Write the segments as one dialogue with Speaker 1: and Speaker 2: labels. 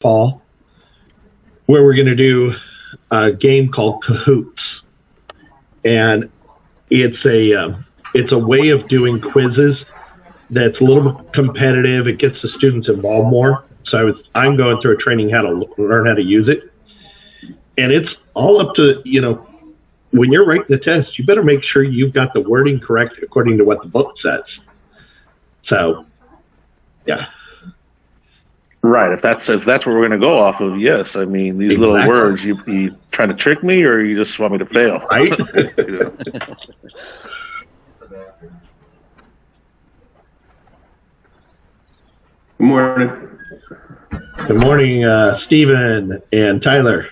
Speaker 1: fall, where we're going to do a game called Cahoots, and it's a way of doing quizzes that's a little bit competitive. It gets the students involved more. So I'm going through a training how to learn how to use it, and it's all up to, when you're writing the test, you better make sure you've got the wording correct according to what the book says. So, yeah.
Speaker 2: Right. If that's what we're going to go off of, yes. I mean, these little words, you trying to trick me, or you just want me to fail?
Speaker 1: Right.
Speaker 3: Good morning.
Speaker 1: Good morning, Stephen and Tyler.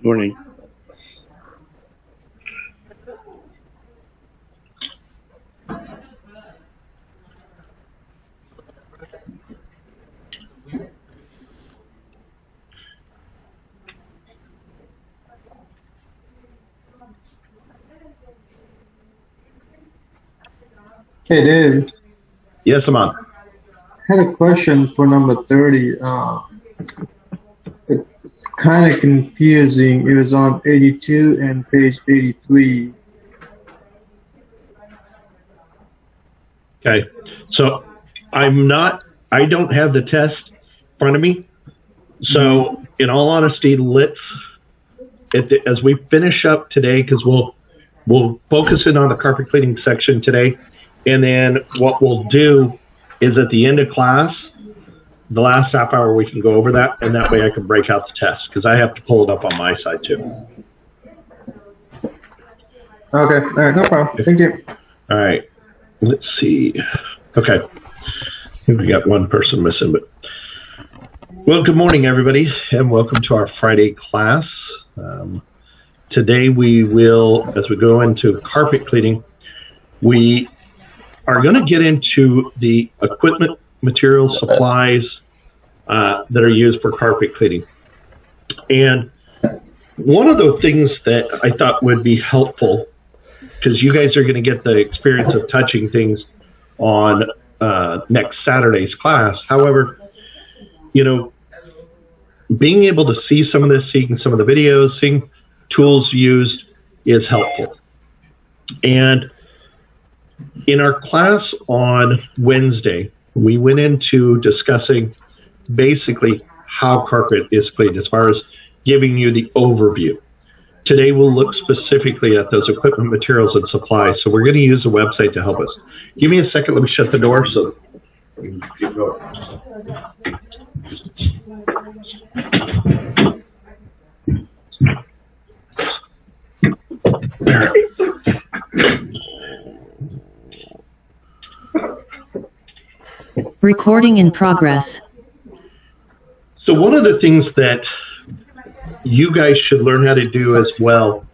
Speaker 2: Morning.
Speaker 4: Hey, Dave.
Speaker 1: Yes, I'm on.
Speaker 4: I had a question for number 30. It's kind of confusing. It was on 82 and page 83.
Speaker 1: Okay. So I don't have the test in front of me. So in all honesty, as we finish up today, because we'll focus in on the carpet cleaning section today. And then what we'll do is at the end of class, the last half hour, we can go over that, and that way I can break out the test, because I have to pull it up on my side too.
Speaker 4: Okay, all right, no problem. Thank you.
Speaker 1: All right, let's see. Okay, I think we got one person missing, but well, good morning, everybody, and welcome to our Friday class. Today we will, as we go into carpet cleaning, we are going to get into the equipment, materials, supplies that are used for carpet cleaning. And one of the things that I thought would be helpful, because you guys are going to get the experience of touching things on next Saturday's class. However, being able to see some of this, seeing some of the videos, seeing tools used is helpful. And in our class on Wednesday, we went into discussing basically how carpet is cleaned as far as giving you the overview. Today we'll look specifically at those equipment, materials, and supplies. So we're going to use the website to help us. Give me a second. Let me shut the door so we can keep going. All right.
Speaker 5: Recording in progress.
Speaker 1: So one of the things that you guys should learn how to do as well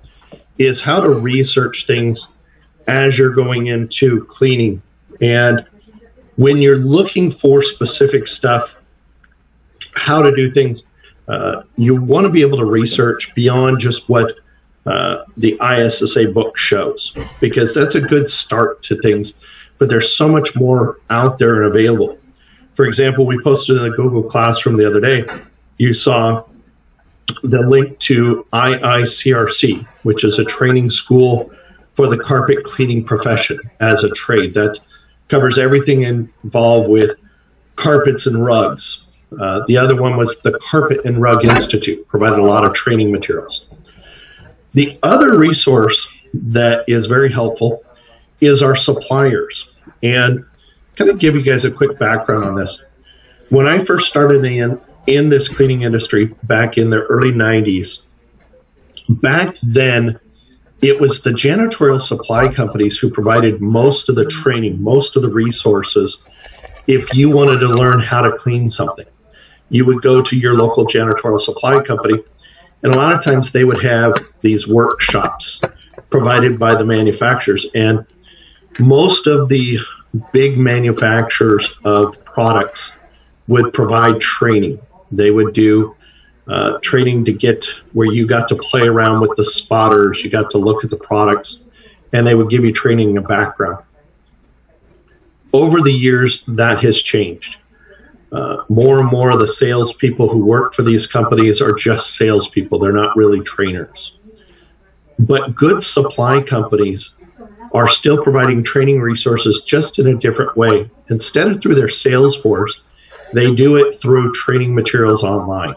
Speaker 1: is how to research things as you're going into cleaning. And when you're looking for specific stuff, how to do things, you want to be able to research beyond just what the ISSA book shows, because that's a good start to things. But there's so much more out there and available. For example, we posted in the Google Classroom the other day, you saw the link to IICRC, which is a training school for the carpet cleaning profession as a trade. That covers everything involved with carpets and rugs. The other one was the Carpet and Rug Institute, provided a lot of training materials. The other resource that is very helpful is our suppliers. And kind of give you guys a quick background on this. When I first started in this cleaning industry back in the early 90s, back then it was the janitorial supply companies who provided most of the training, most of the resources. If you wanted to learn how to clean something, you would go to your local janitorial supply company, and a lot of times they would have these workshops provided by the manufacturers. And most of the big manufacturers of products would provide training. They would do training to get where you got to play around with the spotters, you got to look at the products, and they would give you training and background. Over the years, that has changed. more and more of the salespeople who work for these companies are just salespeople. They're not really trainers. But good supply companies are still providing training resources just in a different way. Instead of through their sales force, they do it through training materials online.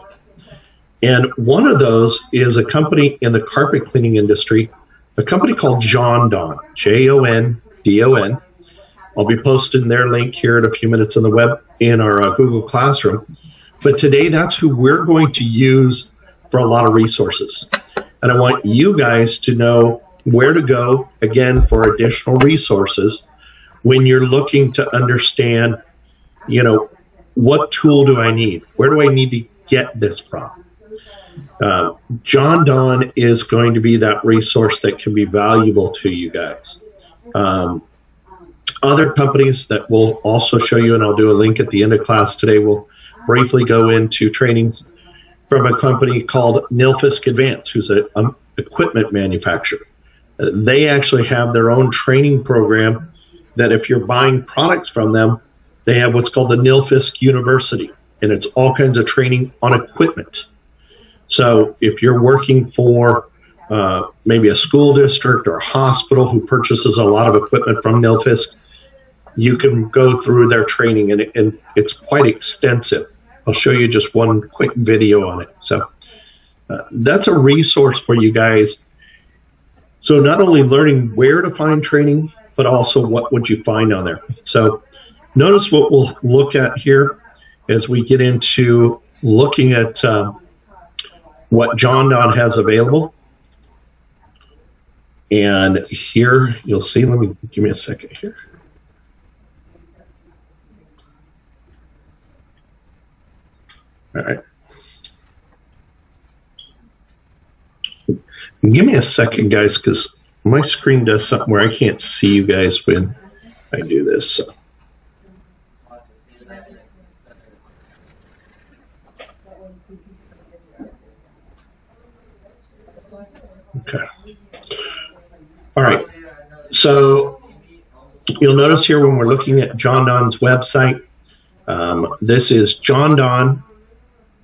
Speaker 1: And one of those is a company in the carpet cleaning industry, a company called Jondon, Jondon. I'll be posting their link here in a few minutes on the web in our Google Classroom. But today, that's who we're going to use for a lot of resources. And I want you guys to know where to go, again, for additional resources when you're looking to understand, what tool do I need? Where do I need to get this from? Jondon is going to be that resource that can be valuable to you guys. Other companies that we'll also show you, and I'll do a link at the end of class today, we'll briefly go into trainings from a company called Nilfisk Advance, who's an equipment manufacturer. They actually have their own training program that if you're buying products from them, they have what's called the Nilfisk University, and it's all kinds of training on equipment. So if you're working for maybe a school district or a hospital who purchases a lot of equipment from Nilfisk, you can go through their training, and it's quite extensive. I'll show you just one quick video on it. So that's a resource for you guys. So not only learning where to find training, but also what would you find on there. So notice what we'll look at here as we get into looking at what Jondon has available. And here you'll see, give me a second here. All right. Give me a second, guys, because my screen does something where I can't see you guys when I do this. So. Okay. All right. So you'll notice here when we're looking at Jondon's website, this is Jondon,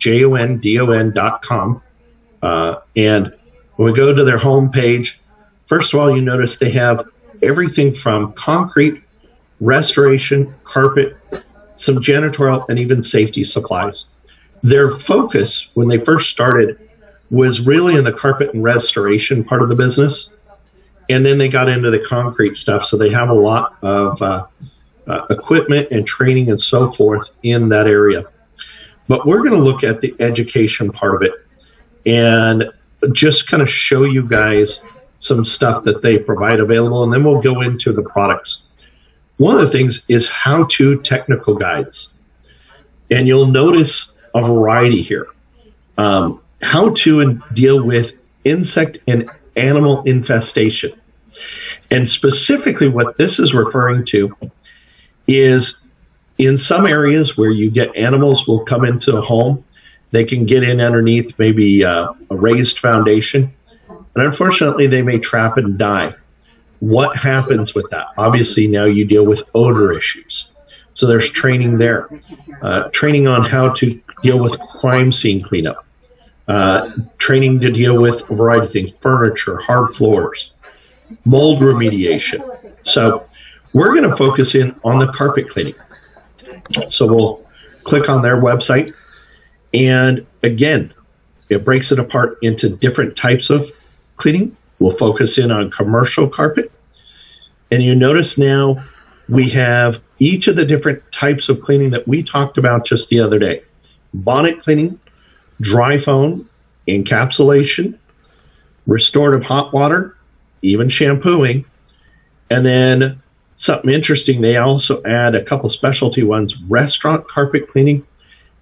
Speaker 1: JONDON.com. And when we go to their home page, first of all, you notice they have everything from concrete, restoration, carpet, some janitorial, and even safety supplies. Their focus when they first started was really in the carpet and restoration part of the business. And then they got into the concrete stuff. So they have a lot of equipment and training and so forth in that area. But we're going to look at the education part of it and just kind of show you guys some stuff that they provide available. And then we'll go into the products. One of the things is how-to technical guides. And you'll notice a variety here. How to deal with insect and animal infestation. And specifically what this is referring to is in some areas where you get animals will come into a home, they can get in underneath maybe a raised foundation, and unfortunately they may trap and die. What happens with that? Obviously now you deal with odor issues. So there's training there. Training on how to deal with crime scene cleanup. Training to deal with a variety of things, furniture, hard floors, mold remediation. So we're going to focus in on the carpet cleaning. So we'll click on their website. And again, it breaks it apart into different types of cleaning. We'll focus in on commercial carpet. And you notice now we have each of the different types of cleaning that we talked about just the other day. Bonnet cleaning, dry foam, encapsulation, restorative hot water, even shampooing. And then something interesting, they also add a couple specialty ones, restaurant carpet cleaning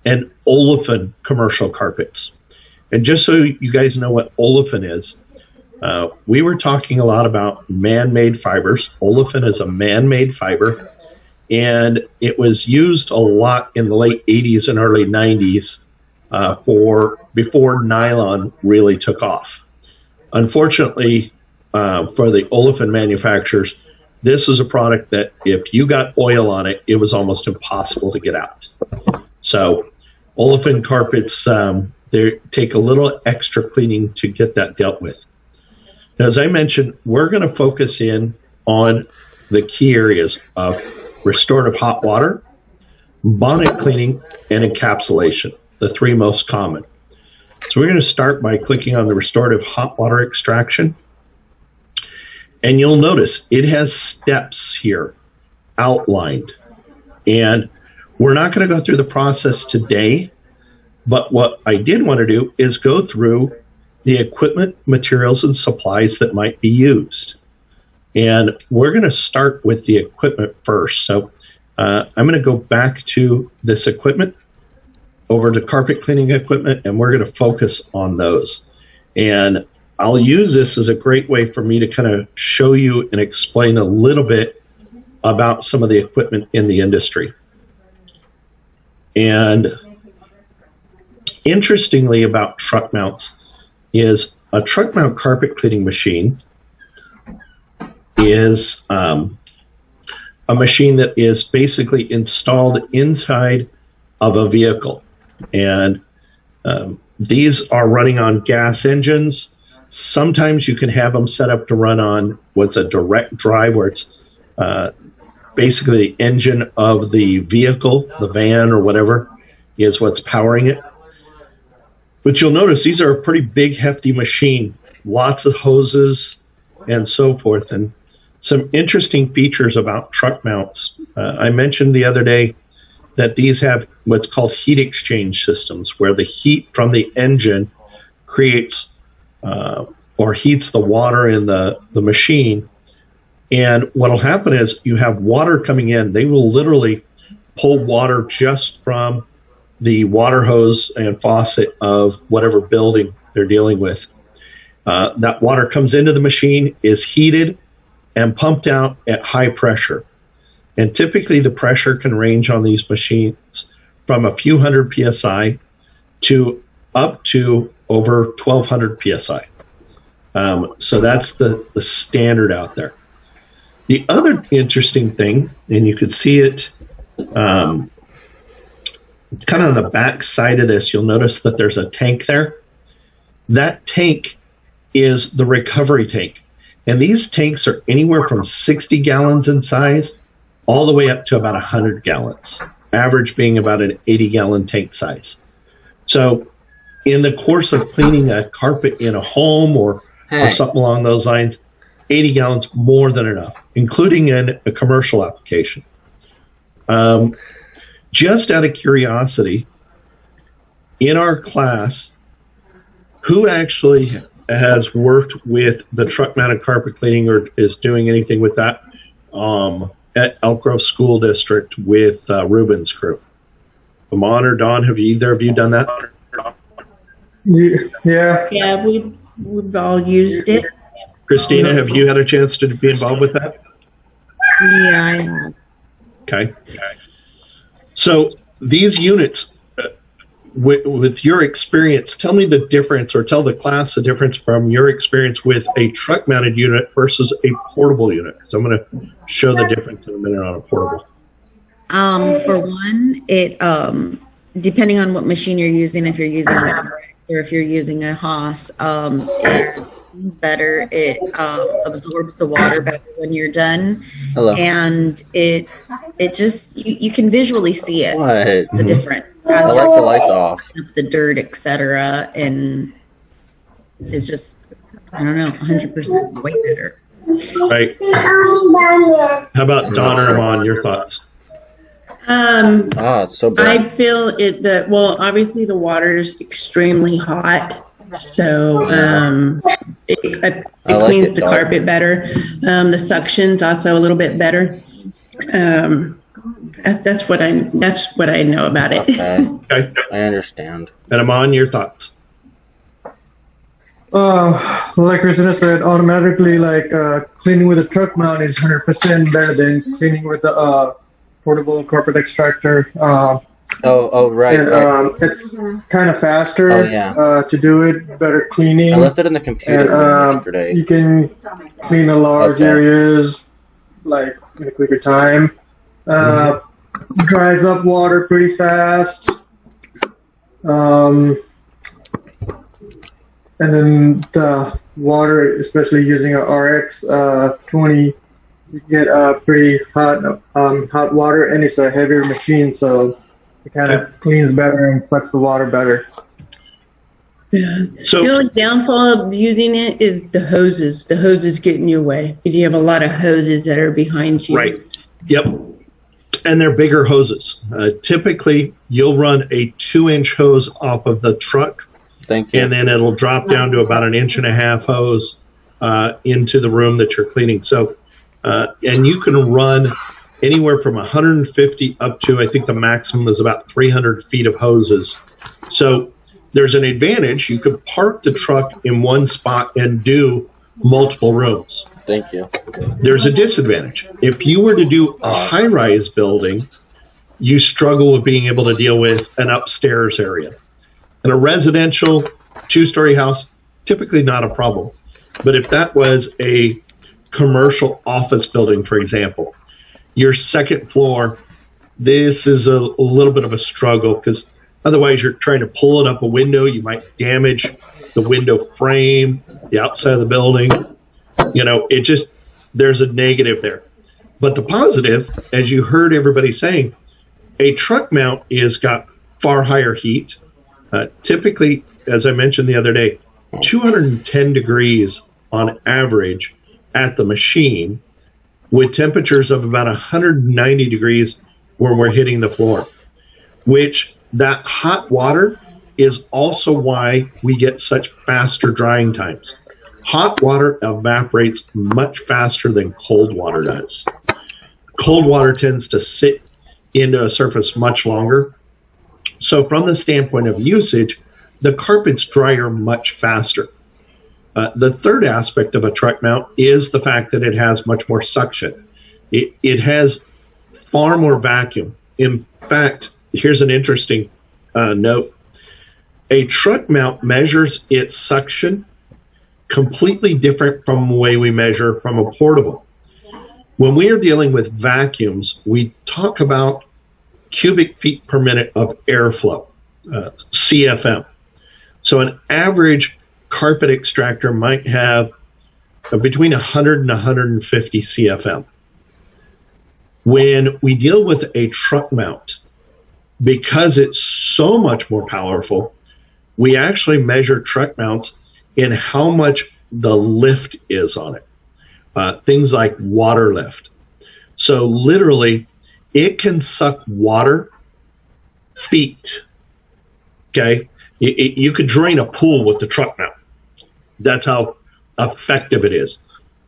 Speaker 1: and olefin commercial carpets. And just so you guys know what olefin is, we were talking a lot about man-made fibers. Olefin is a man-made fiber, and it was used a lot in the late 80s and early 90s before nylon really took off. Unfortunately, for the olefin manufacturers, this is a product that if you got oil on it, it was almost impossible to get out. So olefin carpets, they take a little extra cleaning to get that dealt with. Now, as I mentioned, we're going to focus in on the key areas of restorative hot water, bonnet cleaning, and encapsulation, the three most common. So we're going to start by clicking on the restorative hot water extraction. And you'll notice it has steps here outlined. And we're not going to go through the process today, but what I did want to do is go through the equipment, materials, and supplies that might be used. And we're going to start with the equipment first. So I'm going to go back to this equipment, over to carpet cleaning equipment, and we're going to focus on those. And I'll use this as a great way for me to kind of show you and explain a little bit about some of the equipment in the industry. And interestingly about truck mounts is a truck mount carpet cleaning machine is a machine that is basically installed inside of a vehicle. And these are running on gas engines. Sometimes you can have them set up to run on what's a direct drive, where it's basically the engine of the vehicle, the van or whatever, is what's powering it. But you'll notice these are a pretty big, hefty machine, lots of hoses and so forth. And some interesting features about truck mounts. I mentioned the other day that these have what's called heat exchange systems, where the heat from the engine creates or heats the water in the machine. And what will happen is you have water coming in. They will literally pull water just from the water hose and faucet of whatever building they're dealing with. That water comes into the machine, is heated, and pumped out at high pressure. And typically the pressure can range on these machines from a few hundred PSI to up to over 1200 PSI. So that's the standard out there. The other interesting thing, and you could see it kind of on the back side of this, you'll notice that there's a tank there. That tank is the recovery tank. And these tanks are anywhere from 60 gallons in size all the way up to about 100 gallons, average being about an 80-gallon tank size. So in the course of cleaning a carpet in a home or something along those lines, 80 gallons more than enough, including in a commercial application. Just out of curiosity, in our class, who actually has worked with the truck mounted carpet cleaning or is doing anything with that at Elk Grove School District with Ruben's crew? Amon or Don, have either of you done that?
Speaker 4: Yeah.
Speaker 5: Yeah, we've all used it.
Speaker 1: Christina, have you had a chance to be involved with that?
Speaker 5: Yeah, I have.
Speaker 1: Okay. So these units, with your experience, tell me the difference, or tell the class the difference from your experience with a truck-mounted unit versus a portable unit. So I'm going to show the difference in a minute on a portable.
Speaker 5: For one, it depending on what machine you're using, if you're using a or if you're using a Haas, it cleans better. It absorbs the water better when you're done.
Speaker 6: Hello.
Speaker 5: And it just you can visually see it.
Speaker 6: What?
Speaker 5: The difference.
Speaker 6: I like the lights off.
Speaker 5: The dirt, etc., and it's just, I don't know, 100% way better.
Speaker 1: Right. How about Don or Amon, your thoughts?
Speaker 6: It's so bad.
Speaker 7: I feel well, obviously the water is extremely hot, so it cleans the carpet better. The suction's also a little bit better. That's what I know about it.
Speaker 1: Okay.
Speaker 6: I understand.
Speaker 1: And Amon, your thoughts?
Speaker 4: Like Christina said, automatically, cleaning with a truck mount is 100% better than cleaning with the portable carpet extractor.
Speaker 6: Right.
Speaker 4: And, it's kind of faster to do it, better cleaning.
Speaker 6: I left it in the computer room yesterday.
Speaker 4: You can clean the large areas in a quicker time. Dries up water pretty fast. And then the water, especially using a RX 20, you get pretty hot water, and it's a heavier machine, so it kind of cleans better and sucks the water better.
Speaker 7: Yeah.
Speaker 1: So-
Speaker 7: The only downfall of using it is the hoses. The hoses get in your way. You have a lot of hoses that are behind you.
Speaker 1: Right. Yep. And they're bigger hoses. Typically, you'll run a 2-inch hose off of the truck,
Speaker 6: Thank you.
Speaker 1: and then it'll drop down to about an 1.5-inch hose into the room that you're cleaning. So, and you can run anywhere from 150 up to, I think the maximum is about 300 feet of hoses. So there's an advantage. You could park the truck in one spot and do multiple rooms.
Speaker 6: Thank you.
Speaker 1: There's a disadvantage. If you were to do a high-rise building, you struggle with being able to deal with an upstairs area. In a residential 2-story house, typically not a problem. But if that was a commercial office building, for example, your second floor, this is a little bit of a struggle because otherwise you're trying to pull it up a window. You might damage the window frame, the outside of the building. You know, it just, there's a negative there. But the positive, as you heard everybody saying, a truck mount is got far higher heat. Typically, as I mentioned the other day, 210 degrees on average at the machine, with temperatures of about 190 degrees when we're hitting the floor, which that hot water is also why we get such faster drying times. Hot water evaporates much faster than cold water does. Cold water tends to sit into a surface much longer. So from the standpoint of usage, the carpet's drier much faster. The third aspect of a truck mount is the fact that it has much more suction. It has far more vacuum. In fact, here's an interesting note. A truck mount measures its suction completely different from the way we measure from a portable. When we are dealing with vacuums, we talk about cubic feet per minute of airflow, CFM. So an average carpet extractor might have between 100 and 150 CFM. When we deal with a truck mount, because it's so much more powerful, we actually measure truck mounts in how much the lift is on it. Things like water lift. So literally, it can suck water feet. Okay? You could drain a pool with the truck mount. That's how effective it is.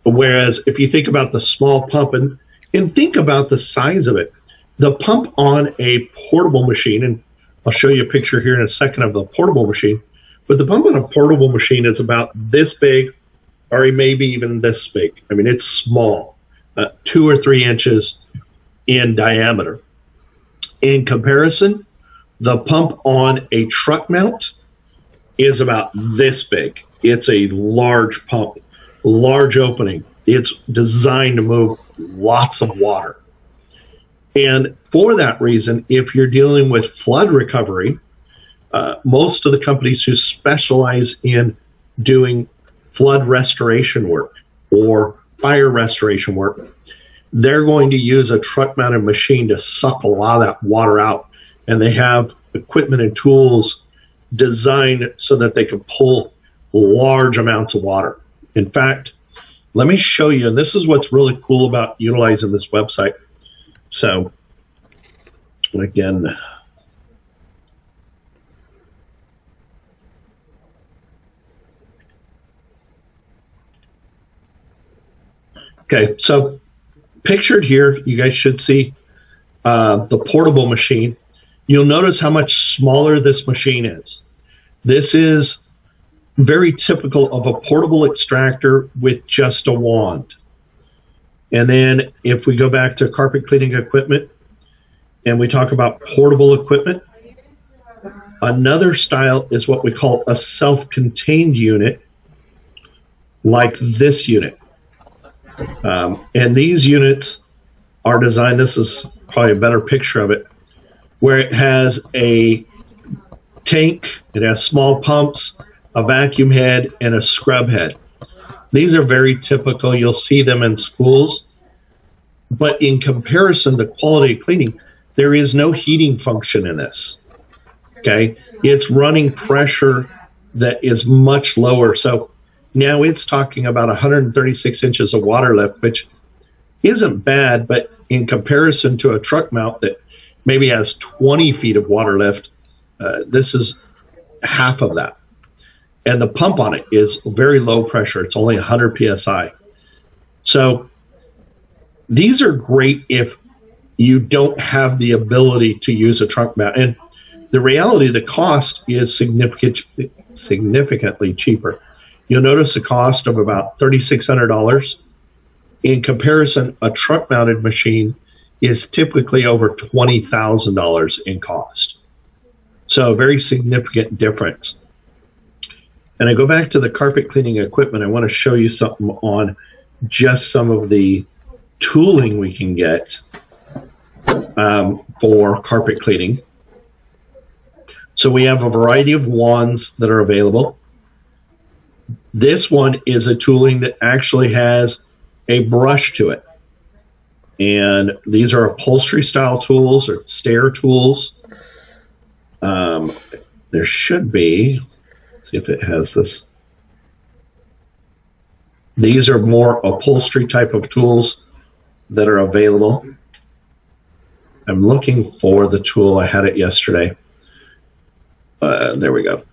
Speaker 1: Whereas if you think about the small pump and think about the size of it, the pump on a portable machine, and I'll show you a picture here in a second of the portable machine, but the pump on a portable machine is about this big, or maybe even this big. I mean, it's small, 2 or 3 inches in diameter. In comparison, the pump on a truck mount is about this big. It's a large pump, large opening. It's designed to move lots of water. And for that reason, if you're dealing with flood recovery, most of the companies who specialize in doing flood restoration work or fire restoration work, they're going to use a truck mounted machine to suck a lot of that water out. And they have equipment and tools designed so that they can pull large amounts of water. In fact, let me show you, and this is what's really cool about utilizing this website. So, again, okay, so pictured here, you guys should see the portable machine. You'll notice how much smaller this machine is. This is very typical of a portable extractor with just a wand. And then if we go back to carpet cleaning equipment and we talk about portable equipment, another style is what we call a self-contained unit, like this unit. And these units are designed, this is probably a better picture of it, where it has a tank. It has small pumps, a vacuum head, and a scrub head. These are very typical. You'll see them in schools. But in comparison to quality cleaning, there is no heating function in this. Okay? It's running pressure that is much lower. So now it's talking about 136 inches of water lift, which isn't bad, but in comparison to a truck mount that maybe has 20 feet of water lift, this is half of that. And the pump on it is very low pressure. It's only 100 PSI. So these are great if you don't have the ability to use a truck mount. And the reality, the cost is significantly cheaper. You'll notice a cost of about $3,600. In comparison, a truck mounted machine is typically over $20,000 in cost. So a very significant difference. And I go back to the carpet cleaning equipment. I want to show you something on just some of the tooling we can get for carpet cleaning. So we have a variety of wands that are available. This one is a tooling that actually has a brush to it. And these are upholstery style tools or stair tools. There should be, see if it has this. These are more upholstery type of tools that are available. I'm looking for the tool. I had it yesterday. There we go.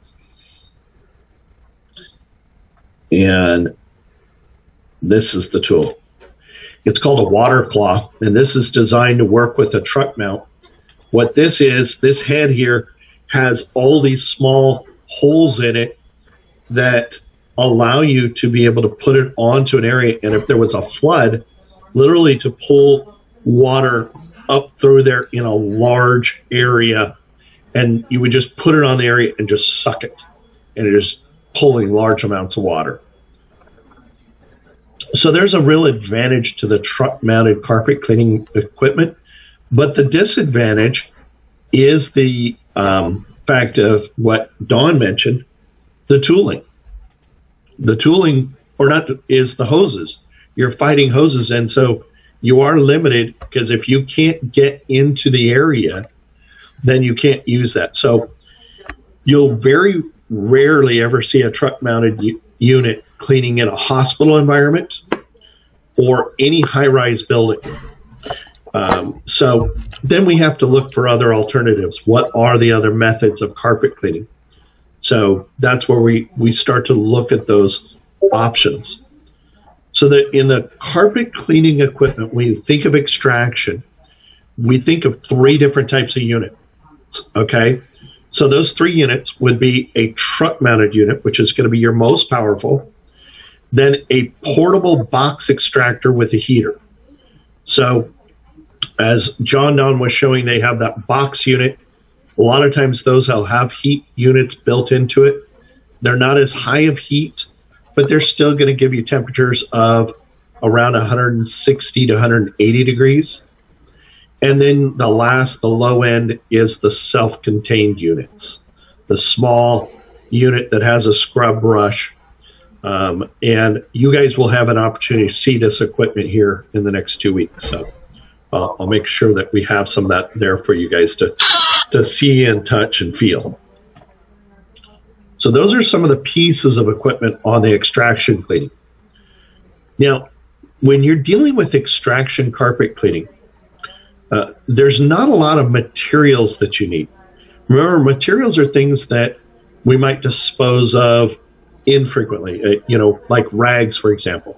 Speaker 1: And this is the tool. It's called a water claw, and this is designed to work with a truck mount. What this is, this head here has all these small holes in it that allow you to be able to put it onto an area, and if there was a flood, literally to pull water up through there in a large area, and you would just put it on the area and just suck it, and it is pulling large amounts of water. So there's a real advantage to the truck-mounted carpet cleaning equipment, but the disadvantage is the fact of what Dawn mentioned, the tooling. The tooling, or not, is the hoses. You're fighting hoses, and so you are limited because if you can't get into the area, then you can't use that. So you'll very rarely ever see a truck-mounted unit cleaning in a hospital environment or any high-rise building. So then we have to look for other alternatives. What are the other methods of carpet cleaning? So that's where we start to look at those options. So that in the carpet cleaning equipment, when you think of extraction, we think of 3 different types of units. Okay? So those 3 units would be a truck-mounted unit, which is going to be your most powerful, then a portable box extractor with a heater. So as John Don was showing, they have that box unit. A lot of times those will have heat units built into it. They're not as high of heat, but they're still going to give you temperatures of around 160 to 180 degrees. And then the low end is the self-contained units, the small unit that has a scrub brush. And you guys will have an opportunity to see this equipment here in the next 2 weeks. So I'll make sure that we have some of that there for you guys to see and touch and feel. So those are some of the pieces of equipment on the extraction cleaning. Now, when you're dealing with extraction carpet cleaning, there's not a lot of materials that you need. Remember, materials are things that we might dispose of infrequently, like rags, for example.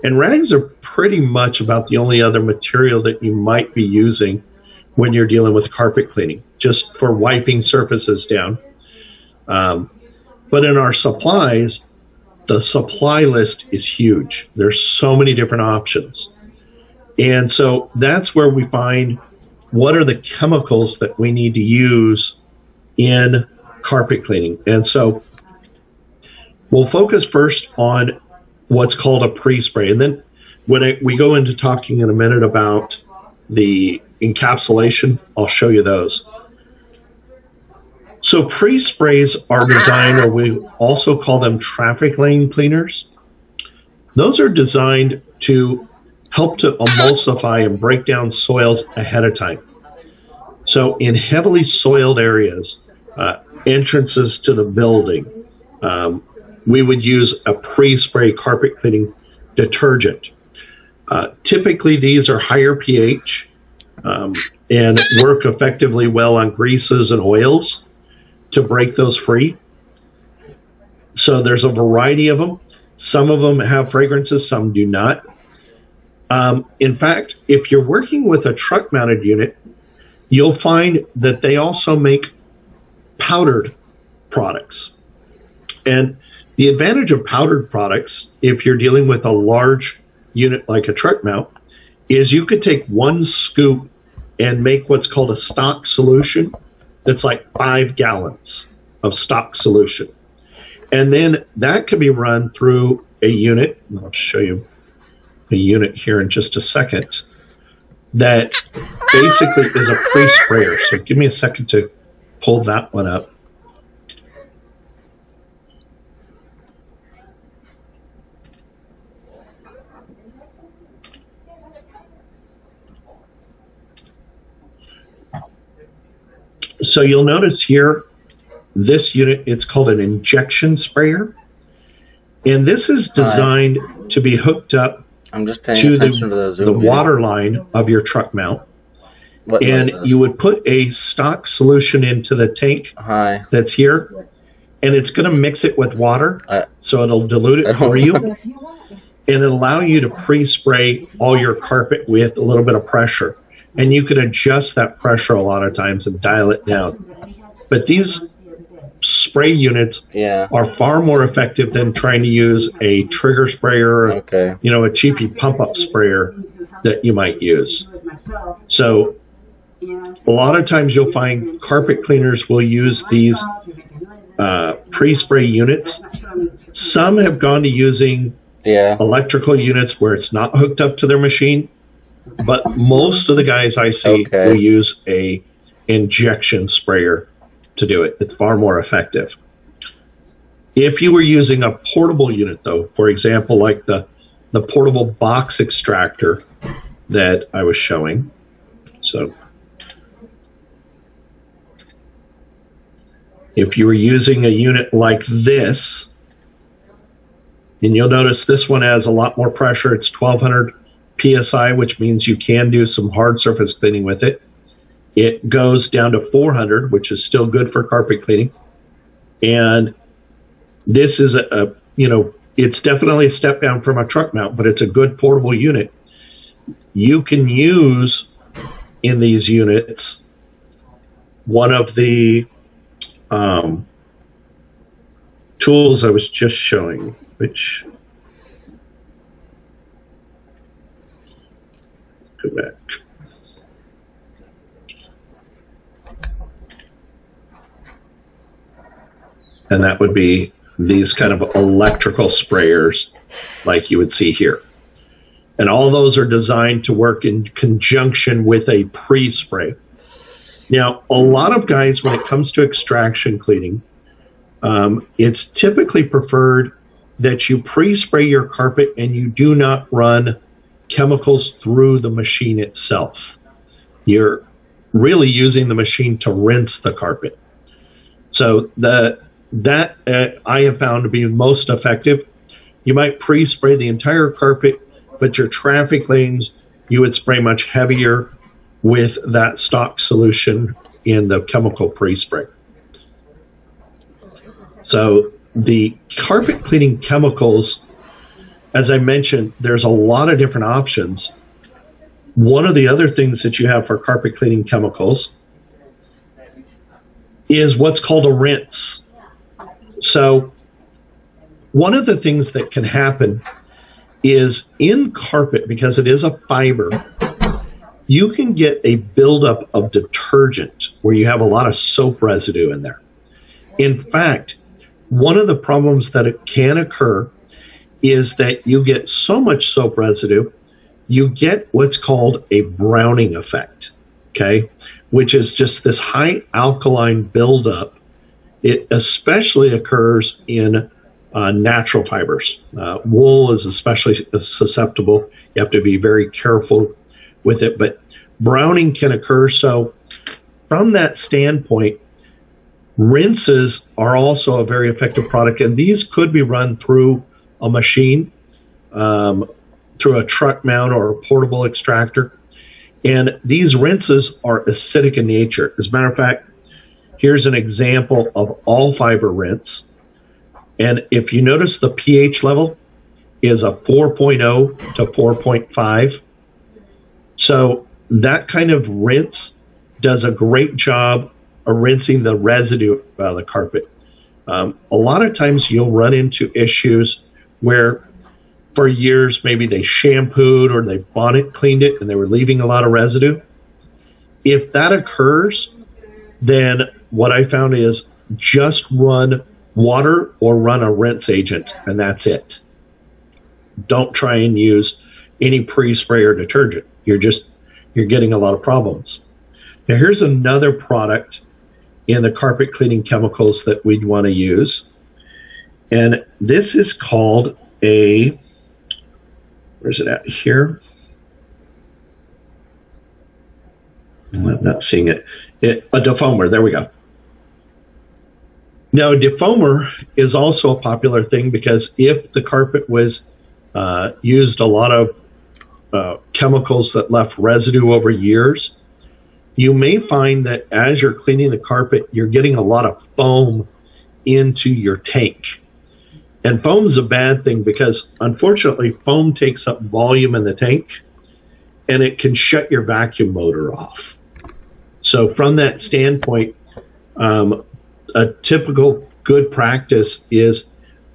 Speaker 1: And rags are pretty much about the only other material that you might be using when you're dealing with carpet cleaning, just for wiping surfaces down. But in our supplies, the supply list is huge. There's so many different options. And so that's where we find what are the chemicals that we need to use in carpet cleaning. And so we'll focus first on what's called a pre-spray. And then when we go into talking in a minute about the encapsulation, I'll show you those. So pre-sprays are designed, or we also call them traffic lane cleaners. Those are designed to help to emulsify and break down soils ahead of time. So in heavily soiled areas, entrances to the building, we would use a pre-spray carpet cleaning detergent. Typically, these are higher pH and work effectively well on greases and oils to break those free. So there's a variety of them. Some of them have fragrances, some do not. In fact, if you're working with a truck-mounted unit, you'll find that they also make powdered products. And the advantage of powdered products, if you're dealing with a large unit like a truck mount, is you could take one scoop and make what's called a stock solution that's like 5 gallons of stock solution. And then that can be run through a unit. I'll show you a unit here in just a second. That basically is a pre-sprayer. So give me a second to pull that one up. So you'll notice here, this unit, it's called an injection sprayer. And this is designed to be hooked up
Speaker 6: I'm just paying
Speaker 1: to
Speaker 6: attention to the
Speaker 1: the water line of your truck mount. And you would put a stock solution into the tank that's here, and it's going to mix it with water, so it'll dilute it for you, and it'll allow you to pre-spray all your carpet with a little bit of pressure. And you can adjust that pressure a lot of times and dial it down. But these spray units are far more effective than trying to use a trigger sprayer, a cheapy pump-up sprayer that you might use. So a lot of times you'll find carpet cleaners will use these pre-spray units. Some have gone to using electrical units where it's not hooked up to their machine, but most of the guys I see will use a injection sprayer to do it. It's far more effective. If you were using a portable unit, though, for example, like the portable box extractor that I was showing, so if you were using a unit like this, and you'll notice this one has a lot more pressure. It's 1200 PSI, which means you can do some hard surface cleaning with it. It goes down to 400, which is still good for carpet cleaning. And this is it's definitely a step down from a truck mount, but it's a good portable unit. You can use in these units one of the tools I was just showing, which, go back. And that would be these kind of electrical sprayers like you would see here. And all those are designed to work in conjunction with a pre-spray. Now, a lot of guys, when it comes to extraction cleaning, it's typically preferred that you pre-spray your carpet and you do not run chemicals through the machine itself. You're really using the machine to rinse the carpet. So that I have found to be most effective. You might pre-spray the entire carpet, but your traffic lanes, you would spray much heavier with that stock solution in the chemical pre-spray. So the carpet cleaning chemicals, as I mentioned, there's a lot of different options. One of the other things that you have for carpet cleaning chemicals is what's called a rinse. So one of the things that can happen is in carpet, because it is a fiber, you can get a buildup of detergent where you have a lot of soap residue in there. In fact, one of the problems that it can occur is that you get so much soap residue, you get what's called a browning effect, okay? Which is just this high alkaline buildup It especially occurs in natural fibers. Wool is especially susceptible. You have to be very careful with it, but browning can occur. So from that standpoint, rinses are also a very effective product, and these could be run through a machine, through a truck mount or a portable extractor. And these rinses are acidic in nature. As a matter of fact, here's an example of all fiber rinse. And if you notice, the pH level is a 4.0 to 4.5. So that kind of rinse does a great job of rinsing the residue out of the carpet. A lot of times you'll run into issues where for years maybe they shampooed or they bonnet cleaned it and they were leaving a lot of residue. If that occurs, then what I found is just run water or run a rinse agent, and that's it. Don't try and use any pre-spray or detergent. You're getting a lot of problems. Now here's another product in the carpet cleaning chemicals that we'd want to use. And this is called where's it at here? I'm not seeing it. A defoamer, there we go. Now, a defoamer is also a popular thing because if the carpet was used a lot of chemicals that left residue over years, you may find that as you're cleaning the carpet, you're getting a lot of foam into your tank. And foam is a bad thing because, unfortunately, foam takes up volume in the tank, and it can shut your vacuum motor off. So from that standpoint, a typical good practice is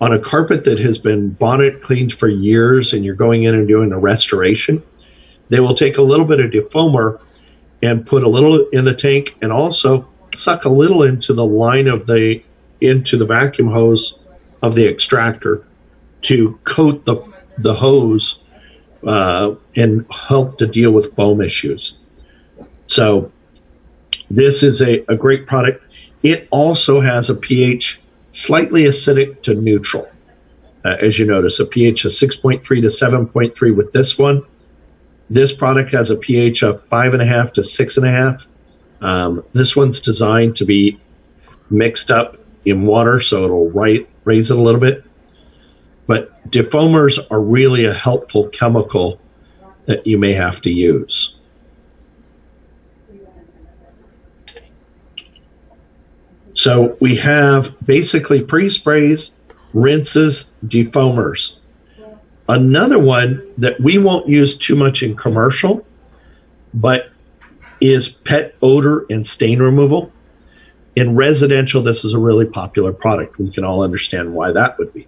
Speaker 1: on a carpet that has been bonnet cleaned for years and you're going in and doing a restoration, they will take a little bit of defoamer and put a little in the tank and also suck a little into the line of into the vacuum hose of the extractor to coat the hose and help to deal with foam issues. So this is a great product. It also has a pH slightly acidic to neutral. As you notice, a pH of 6.3 to 7.3 with this one. This product has a pH of 5.5 to 6.5. This one's designed to be mixed up in water, so it'll raise it a little bit. But defoamers are really a helpful chemical that you may have to use. So we have basically pre-sprays, rinses, defoamers. Another one that we won't use too much in commercial, but is pet odor and stain removal. In residential, this is a really popular product. We can all understand why that would be.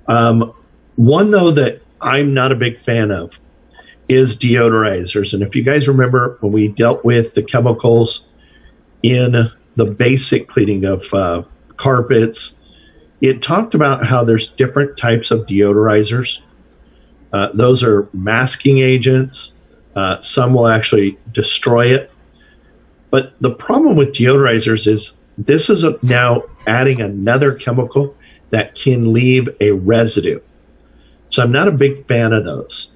Speaker 1: One, though, that I'm not a big fan of is deodorizers. And if you guys remember when we dealt with the chemicals in the basic cleaning of carpets, it talked about how there's different types of deodorizers. Those are masking agents. Some will actually destroy it. But the problem with deodorizers is this is now adding another chemical that can leave a residue. So I'm not a big fan of those.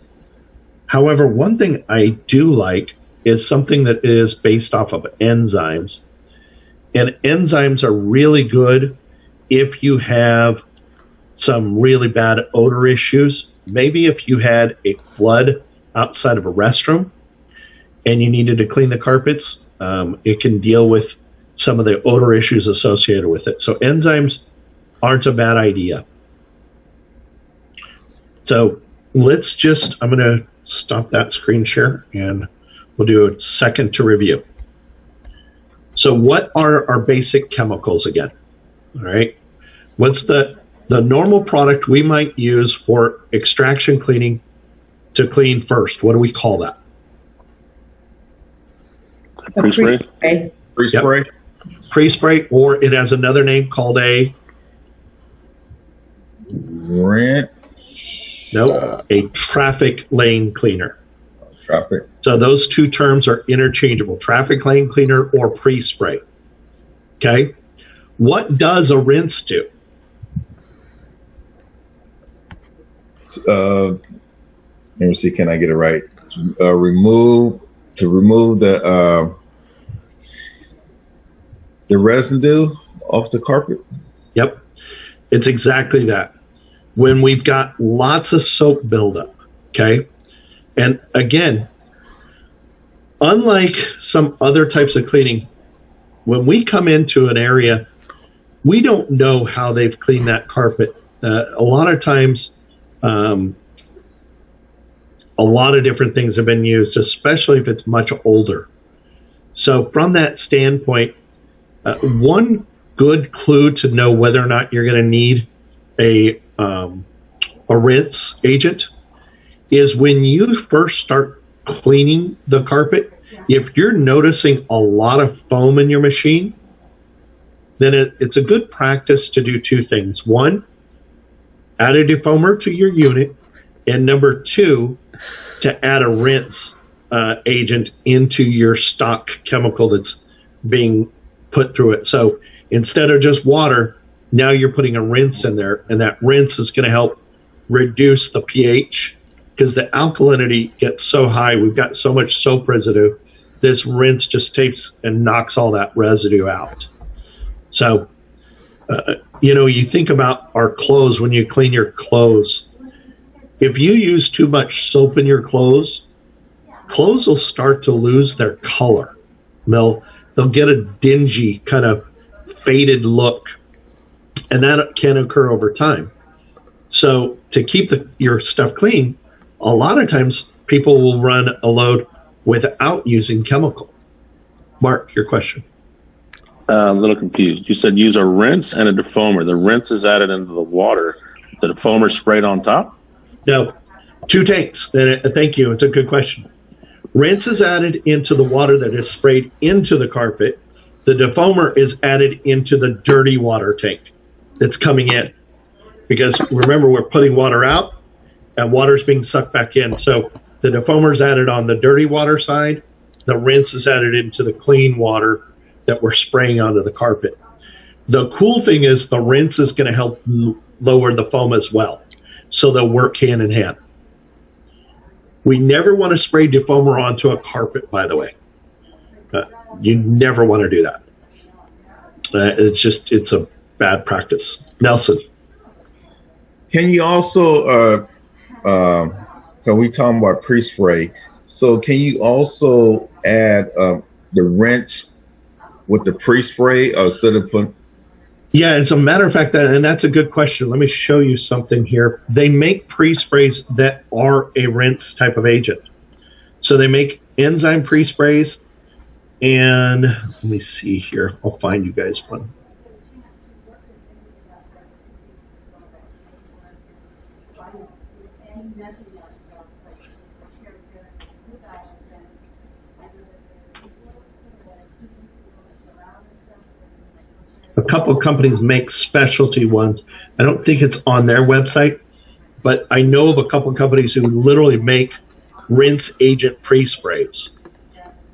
Speaker 1: However, one thing I do like is something that is based off of enzymes. And enzymes are really good if you have some really bad odor issues. Maybe if you had a flood outside of a restroom and you needed to clean the carpets, it can deal with some of the odor issues associated with it. So enzymes aren't a bad idea. So I'm going to stop that screen share and we'll do a second to review. So what are our basic chemicals again? All right. What's the normal product we might use for extraction cleaning to clean first? What do we call that?
Speaker 2: Pre-spray?
Speaker 3: Pre-spray?
Speaker 1: Yep. Pre-spray, or it has another name called a
Speaker 3: Rent.
Speaker 1: Nope, a traffic lane cleaner.
Speaker 3: Traffic.
Speaker 1: So those two terms are interchangeable, traffic lane cleaner or pre-spray. Okay? What does a rinse do?
Speaker 3: Let me see. Can I get it right? Remove the residue off the carpet.
Speaker 1: Yep, it's exactly that. When we've got lots of soap buildup, okay, and again, unlike some other types of cleaning, when we come into an area, we don't know how they've cleaned that carpet. A lot of times, a lot of different things have been used, especially if it's much older. So from that standpoint, one good clue to know whether or not you're going to need a rinse agent is when you first start cleaning the carpet. If you're noticing a lot of foam in your machine, then it's a good practice to do two things. One, add a defoamer to your unit, and number two, to add a rinse agent into your stock chemical that's being put through it. So instead of just water, now you're putting a rinse in there, and that rinse is going to help reduce the pH, because the alkalinity gets so high. We've got so much soap residue. This rinse just takes and knocks all that residue out. So, you think about our clothes when you clean your clothes. If you use too much soap in your clothes will start to lose their color. They'll get a dingy, kind of faded look, and that can occur over time. So to keep your stuff clean, a lot of times people will run a load without using chemical. Mark, your question.
Speaker 2: I'm a little confused. You said use a rinse and a defoamer. The rinse is added into the water. The defoamer sprayed on top?
Speaker 1: No, two tanks. Thank you. It's a good question. Rinse is added into the water that is sprayed into the carpet. The defoamer is added into the dirty water tank that's coming in. Because remember, we're putting water out and water's being sucked back in. So the defoamer is added on the dirty water side. The rinse is added into the clean water that we're spraying onto the carpet. The cool thing is the rinse is going to help lower the foam as well. So they'll work hand in hand. We never want to spray defoamer onto a carpet, by the way. You never want to do that. It's a bad practice. Nelson.
Speaker 3: Can you also, can we talk about pre-spray? So can you also add the wrench with the pre-spray instead of putting?
Speaker 1: Yeah, as a matter of fact, and that's a good question. Let me show you something here. They make pre-sprays that are a rinse type of agent. So they make enzyme pre-sprays, and let me see here. I'll find you guys one. A couple of companies make specialty ones. I don't think it's on their website, but I know of a couple of companies who literally make rinse agent pre-sprays.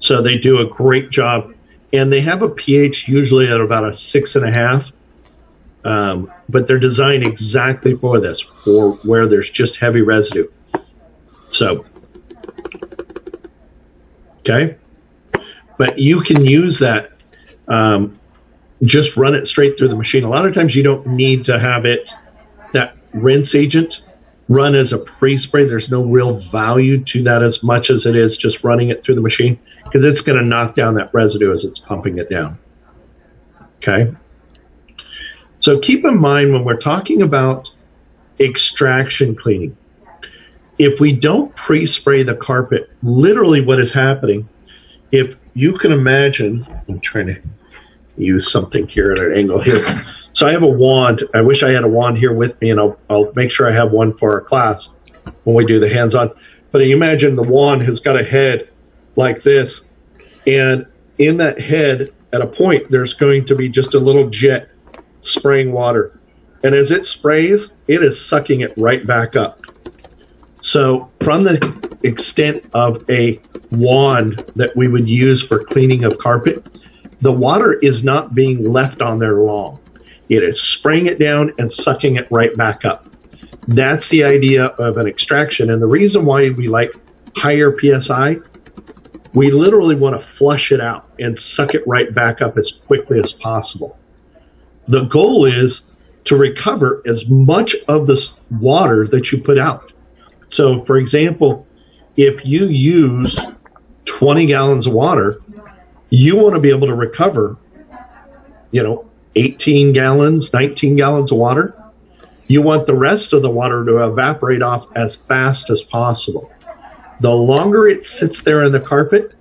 Speaker 1: So they do a great job, and they have a pH usually at about a 6.5, but they're designed exactly for this, for where there's just heavy residue. So, okay, but you can use that. Just run it straight through the machine. A lot of times you don't need to have that rinse agent run as a pre-spray. There's no real value to that as much as it is just running it through the machine, because it's going to knock down that residue as it's pumping it down. Okay? So keep in mind when we're talking about extraction cleaning, if we don't pre-spray the carpet, literally what is happening, if you can imagine, I'm trying to use something here at an angle here. So I have a wand. I wish I had a wand here with me, and I'll make sure I have one for our class when we do the hands-on. But you imagine the wand has got a head like this, and in that head, at a point, there's going to be just a little jet spraying water. And as it sprays, it is sucking it right back up. So from the extent of a wand that we would use for cleaning of carpet, the water is not being left on there long. It is spraying it down and sucking it right back up. That's the idea of an extraction. And the reason why we like higher PSI, we literally want to flush it out and suck it right back up as quickly as possible. The goal is to recover as much of the water that you put out. So, for example, if you use 20 gallons of water, you want to be able to recover, 18 gallons, 19 gallons of water. You want the rest of the water to evaporate off as fast as possible. The longer it sits there in the carpet,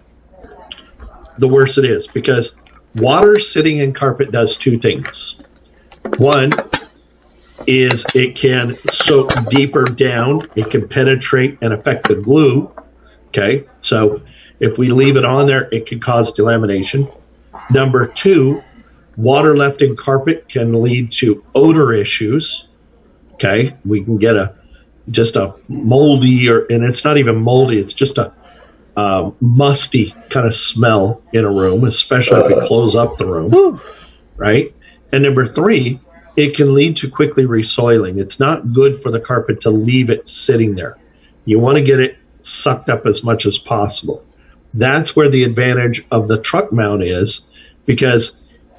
Speaker 1: the worse it is, because water sitting in carpet does two things. One is it can soak deeper down. It can penetrate and affect the glue. Okay, so if we leave it on there, it can cause delamination. Number two, water left in carpet can lead to odor issues. Okay, we can get just a moldy, and it's not even moldy, it's just a musty kind of smell in a room, especially if we close up the room, right? And number three, it can lead to quickly resoiling. It's not good for the carpet to leave it sitting there. You want to get it sucked up as much as possible. That's where the advantage of the truck mount is, because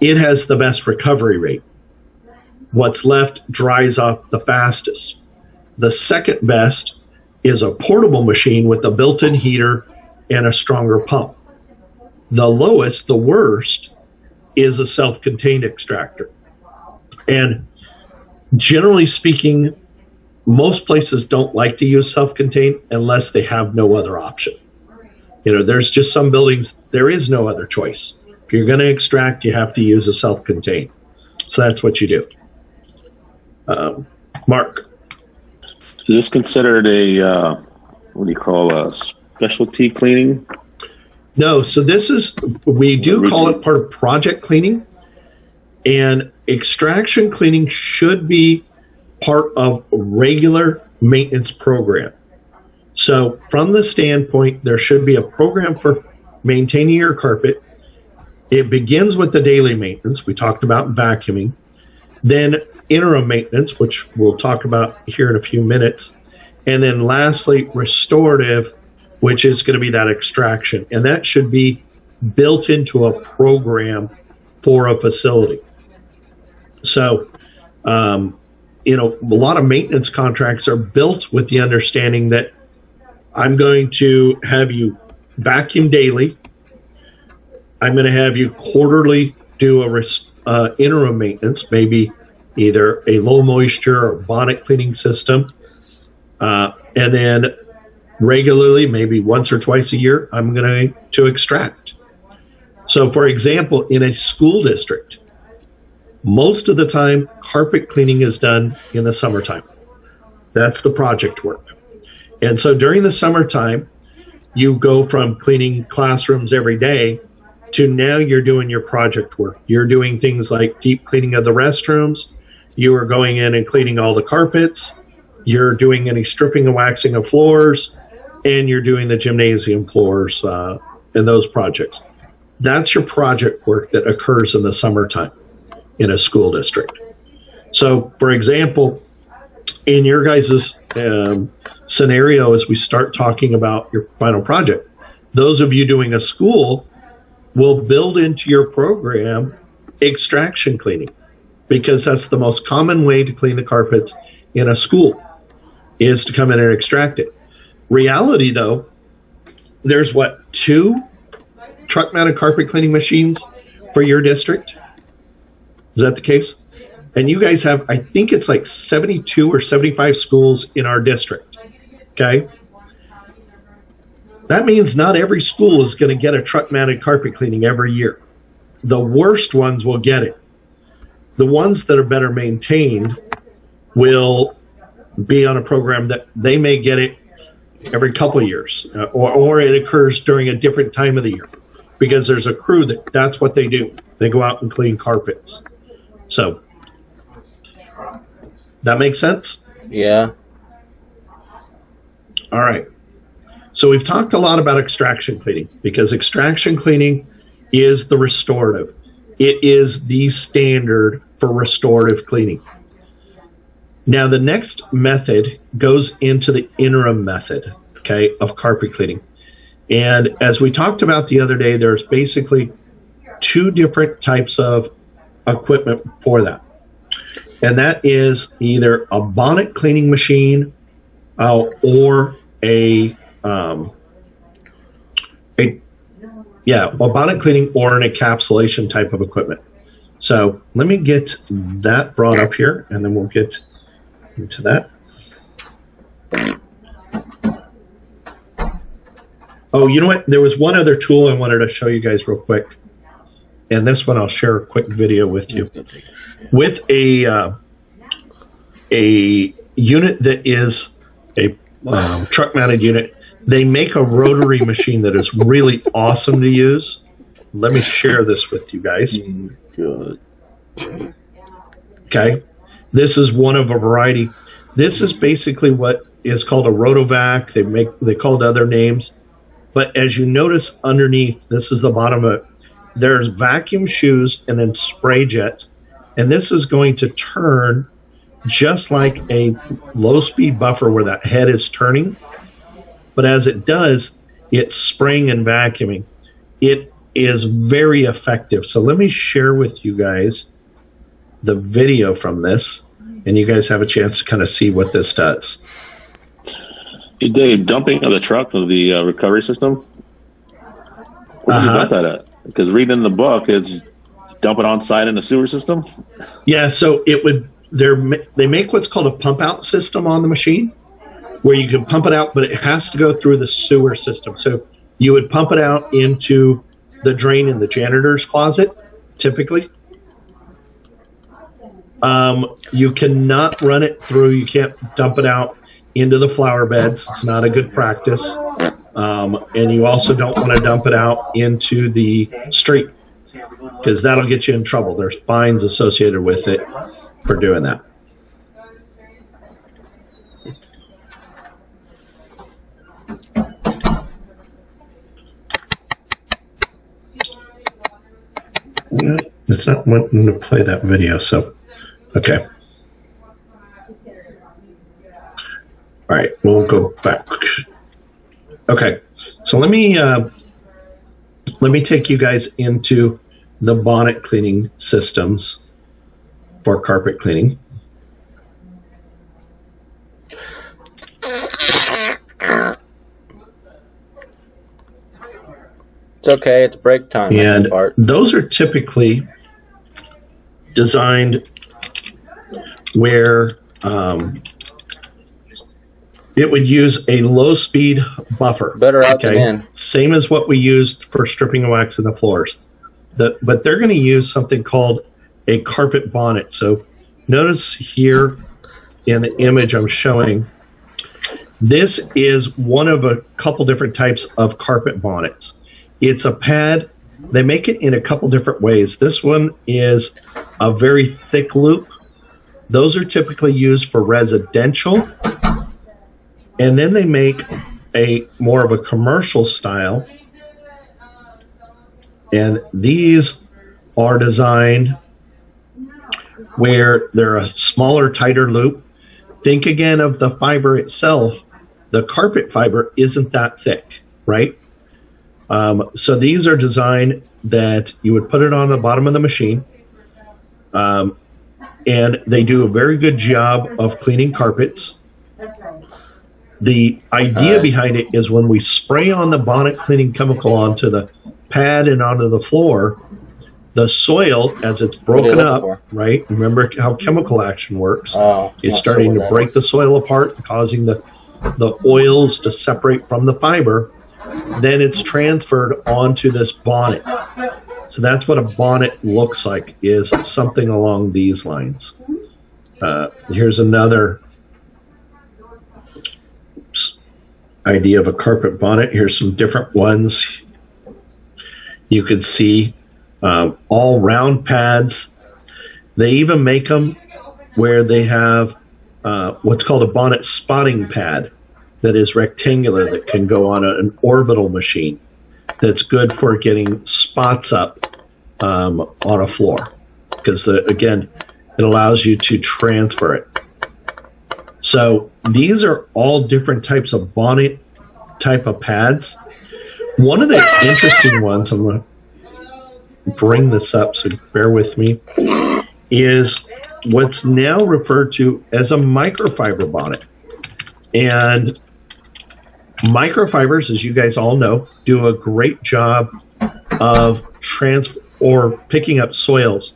Speaker 1: it has the best recovery rate. What's left dries off the fastest. The second best is a portable machine with a built-in heater and a stronger pump. The lowest, the worst, is a self-contained extractor. And generally speaking, most places don't like to use self-contained unless they have no other option. There's just some buildings, there is no other choice. If you're going to extract, you have to use a self-contained. So that's what you do. Mark.
Speaker 2: Is this considered a specialty cleaning?
Speaker 1: No, so we do call it part of project cleaning, and extraction cleaning should be part of regular maintenance program. So from the standpoint, there should be a program for maintaining your carpet. It begins with the daily maintenance. We talked about vacuuming. Then interim maintenance, which we'll talk about here in a few minutes. And then lastly, restorative, which is going to be that extraction. And that should be built into a program for a facility. So, a lot of maintenance contracts are built with the understanding that I'm going to have you vacuum daily. I'm going to have you quarterly do a interim maintenance, maybe either a low moisture or bonnet cleaning system. And then regularly, maybe once or twice a year, I'm going to extract. So for example, in a school district, most of the time, carpet cleaning is done in the summertime. That's the project work. And so during the summertime, you go from cleaning classrooms every day to now you're doing your project work. You're doing things like deep cleaning of the restrooms. You are going in and cleaning all the carpets. You're doing any stripping and waxing of floors, and you're doing the gymnasium floors and those projects. That's your project work that occurs in the summertime in a school district. So, for example, in your guys' scenario, as we start talking about your final project, those of you doing a school will build into your program extraction cleaning, because that's the most common way to clean the carpets in a school, is to come in and extract it. Reality, though, there's 2 truck-mounted carpet cleaning machines for your district? Is that the case? And you guys have, I think it's like 72 or 75 schools in our district, okay? That means not every school is going to get a truck-mounted carpet cleaning every year. The worst ones will get it. The ones that are better maintained will be on a program that they may get it every couple of years, or it occurs during a different time of the year, because there's a crew that's what they do. They go out and clean carpets. So, that makes sense?
Speaker 6: Yeah.
Speaker 1: All right. So we've talked a lot about extraction cleaning, because extraction cleaning is the restorative. It is the standard for restorative cleaning. Now, the next method goes into the interim method, okay, of carpet cleaning. And as we talked about the other day, there's basically two different types of equipment for that. And that is either a bonnet cleaning machine or a bonnet cleaning or an encapsulation type of equipment. So let me get that brought up here, and then we'll get into that. Oh, you know what? There was one other tool I wanted to show you guys real quick. And this one, I'll share a quick video with you. With a unit that is a truck-mounted unit, they make a rotary machine that is really awesome to use. Let me share this with you guys.
Speaker 6: Good.
Speaker 1: Okay. This is one of a variety. This is basically what is called a rotovac. They call it other names. But as you notice underneath, this is the bottom of it. There's vacuum shoes and then spray jets. And this is going to turn just like a low-speed buffer where that head is turning. But as it does, it's spraying and vacuuming. It is very effective. So let me share with you guys the video from this, and you guys have a chance to kind of see what this does.
Speaker 2: Hey, Dave, dumping of the truck of the recovery system. Where did you dump that at? Because reading the book, is dump it on site in the sewer system.
Speaker 1: Yeah, so it would. They make what's called a pump out system on the machine, where you can pump it out, but it has to go through the sewer system. So you would pump it out into the drain in the janitor's closet, typically. You cannot run it through. You can't dump it out into the flower beds. It's not a good practice. And you also don't want to dump it out into the street, because that'll get you in trouble. There's fines associated with it for doing that. It's not wanting to play that video, so okay. All right, we'll go back. Okay, so let me take you guys into the bonnet cleaning systems for carpet cleaning.
Speaker 6: It's okay. It's break time.
Speaker 1: And those are typically designed where it would use a low-speed buffer.
Speaker 6: Better out than in.
Speaker 1: Same as what we used for stripping and waxing the floors. But they're going to use something called a carpet bonnet. So notice here in the image I'm showing, this is one of a couple different types of carpet bonnets. It's a pad. They make it in a couple different ways. This one is a very thick loop. Those are typically used for residential. And then they make a more of a commercial style. And these are designed where they're a smaller, tighter loop. Think again of the fiber itself. The carpet fiber isn't that thick, right? So these are designed that you would put it on the bottom of the machine. And they do a very good job of cleaning carpets. The idea behind it is when we spray on the bonnet cleaning chemical onto the pad and onto the floor, the soil, as it's broken up, right? Remember how chemical action works. It's starting to break the soil apart, causing the oils to separate from the fiber. Then it's transferred onto this bonnet. So that's what a bonnet looks like, is something along these lines. Here's another idea of a carpet bonnet. Here's some different ones. You can see all round pads. They even make them where they have what's called a bonnet spotting pad that is rectangular, that can go on an orbital machine, that's good for getting spots up on a floor, because again, it allows you to transfer it. So these are all different types of bonnet type of pads. One of the interesting ones, I'm going to bring this up, so bear with me, is what's now referred to as a microfiber bonnet. And microfibers, as you guys all know, do a great job of picking up soils.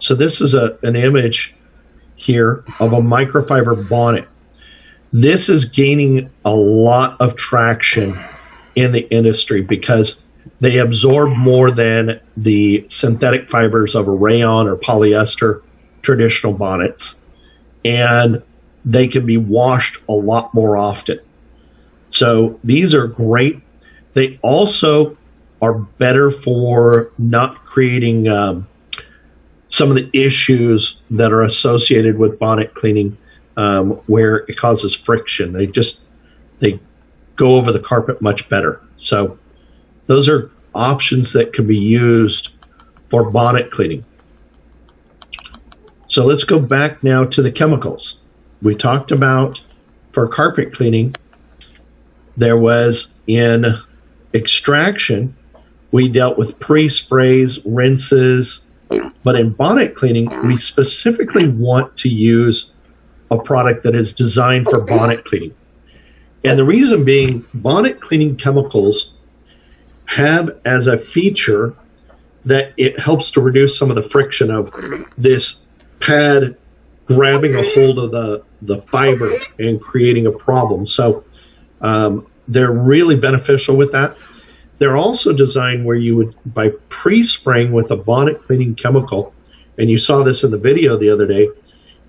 Speaker 1: So this is an image here of a microfiber bonnet. This is gaining a lot of traction in the industry because they absorb more than the synthetic fibers of a rayon or polyester traditional bonnets, and they can be washed a lot more often. So these are great. They also are better for not creating some of the issues that are associated with bonnet cleaning, where it causes friction. They go over the carpet much better. So those are options that can be used for bonnet cleaning. So let's go back now to the chemicals. We talked about for carpet cleaning, there was in extraction, we dealt with pre-sprays, rinses, but in bonnet cleaning, we specifically want to use a product that is designed for bonnet cleaning. And the reason being, bonnet cleaning chemicals have as a feature that it helps to reduce some of the friction of this pad grabbing a hold of the fiber and creating a problem. So they're really beneficial with that. They're also designed where you would, by pre-spraying with a bonnet cleaning chemical, and you saw this in the video the other day,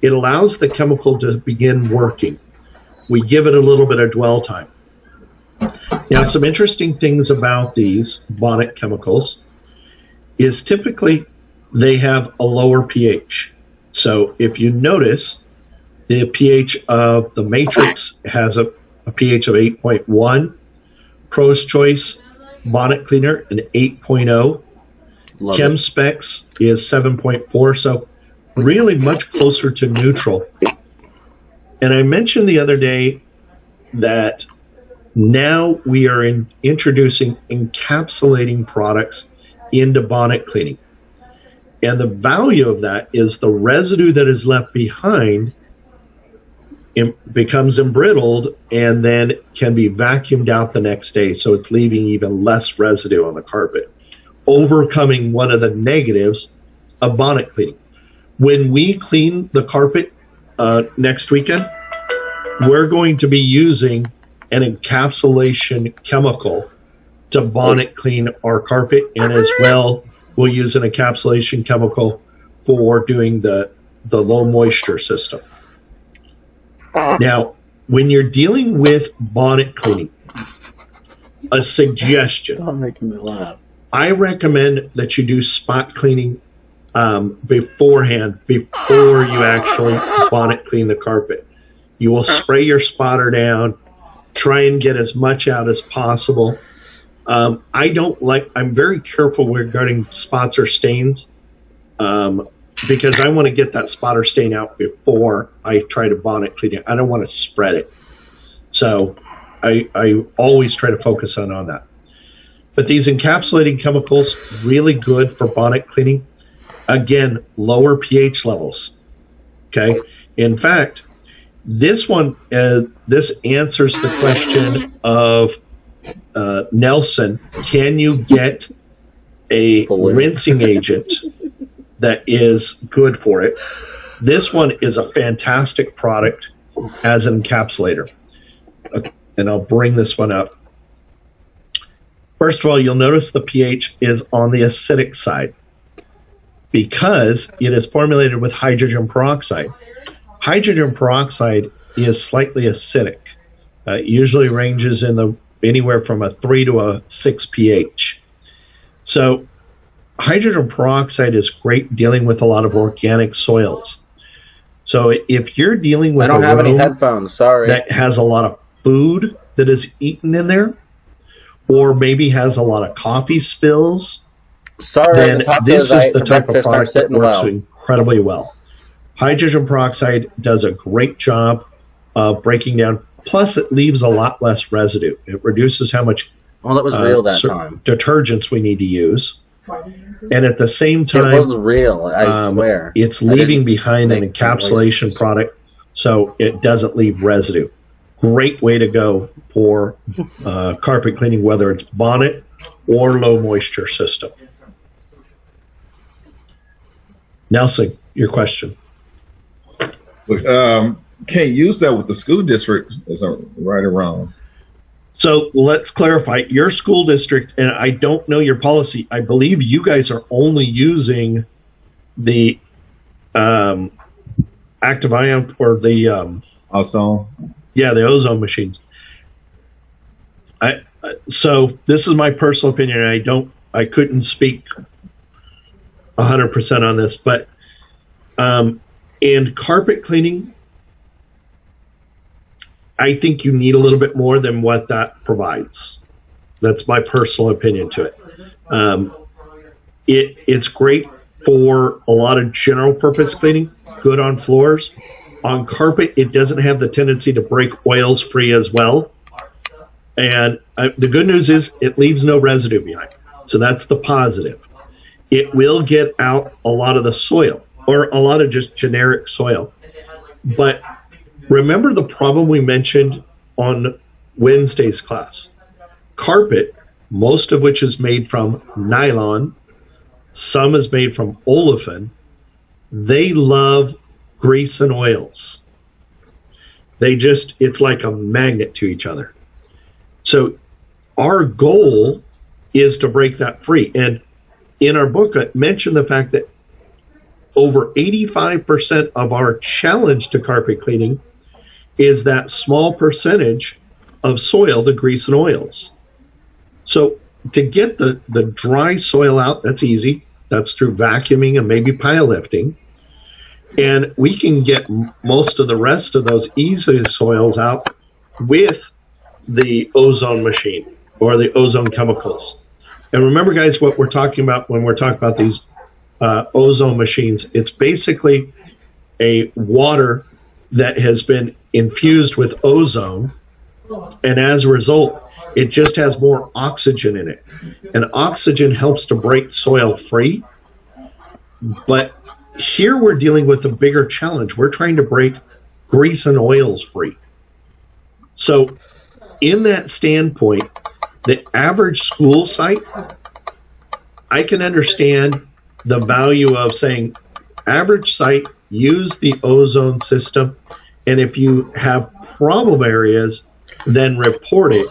Speaker 1: it allows the chemical to begin working. We give it a little bit of dwell time. Now, some interesting things about these bonnet chemicals is typically they have a lower pH. So if you notice, the pH of the Matrix has a pH of 8.1. Pro's Choice Bonnet Cleaner, an 8.0. Chem Specs is 7.4. So really much closer to neutral. And I mentioned the other day that now we are introducing encapsulating products into bonnet cleaning. And the value of that is the residue that is left behind becomes embrittled and then can be vacuumed out the next day. So it's leaving even less residue on the carpet, overcoming one of the negatives of bonnet cleaning. When we clean the carpet next weekend, we're going to be using an encapsulation chemical to bonnet clean our carpet, and as well, we'll use an encapsulation chemical for doing the low moisture system. Now, when you're dealing with bonnet cleaning, a suggestion.
Speaker 6: Stop making me laugh.
Speaker 1: I recommend that you do spot cleaning beforehand, before you actually bonnet clean the carpet. You will spray your spotter down, try and get as much out as possible. I'm very careful regarding spots or stains, because I want to get that spot or stain out before I try to bonnet clean it. I don't want to spread it. So I always try to focus on that. But these encapsulating chemicals, really good for bonnet cleaning. Again, lower pH levels. Okay. In fact, this one, this answers the question of Nelson, can you get a rinsing agent that is good for it? This one is a fantastic product as an encapsulator. And I'll bring this one up. First of all, you'll notice the pH is on the acidic side because it is formulated with hydrogen peroxide. Hydrogen peroxide is slightly acidic. It usually ranges in anywhere from a 3 to a 6 pH. So hydrogen peroxide is great dealing with a lot of organic soils. So if you're dealing with
Speaker 6: I don't
Speaker 1: a
Speaker 6: have any
Speaker 1: room
Speaker 6: headphones, sorry.
Speaker 1: that has a lot of food that is eaten in there, or maybe has a lot of coffee spills,
Speaker 6: Sorry,
Speaker 1: then
Speaker 6: the tacos
Speaker 1: this
Speaker 6: I
Speaker 1: is
Speaker 6: ate
Speaker 1: the
Speaker 6: for
Speaker 1: type of
Speaker 6: breakfast aren't
Speaker 1: product that
Speaker 6: sitting
Speaker 1: works
Speaker 6: well.
Speaker 1: incredibly well. Hydrogen peroxide does a great job of breaking down. Plus, it leaves a lot less residue. It reduces how much
Speaker 6: Well, it was real that time.
Speaker 1: detergents we need to use. And at the same time,
Speaker 6: It was real, I swear.
Speaker 1: it's leaving behind an encapsulation product, so it doesn't leave residue. Great way to go for carpet cleaning, whether it's Bonnet or low moisture system. Nelson, your question.
Speaker 3: Can't use that with the school district. Is that right or wrong?
Speaker 1: So let's clarify. Your school district, and I don't know your policy, I believe you guys are only using the active ion or the
Speaker 3: Ozone?
Speaker 1: the ozone machines. So this is my personal opinion. I couldn't speak 100% on this, but in carpet cleaning, I think you need a little bit more than what that provides. That's my personal opinion to it. It's great for a lot of general purpose cleaning, good on floors. On carpet, it doesn't have the tendency to break oils free as well. And the good news is it leaves no residue behind. So that's the positive. It will get out a lot of the soil or a lot of just generic soil. But remember the problem we mentioned on Wednesday's class. Carpet, most of which is made from nylon, some is made from olefin. They love grease and oils. It's like a magnet to each other. So our goal is to break that free. And in our book, I mentioned the fact that over 85% of our challenge to carpet cleaning is that small percentage of soil, the grease and oils. So to get the dry soil out, that's easy. That's through vacuuming and maybe pile lifting. And we can get most of the rest of those easy soils out with the ozone machine or the ozone chemicals. And remember, guys, what we're talking about when we're talking about these ozone machines, it's basically a water that has been infused with ozone, and as a result, it just has more oxygen in it. And oxygen helps to break soil free. But here we're dealing with a bigger challenge. We're trying to break grease and oils free. So in that standpoint, the average school site, I can understand the value of saying, average site, use the ozone system, and if you have problem areas, then report it,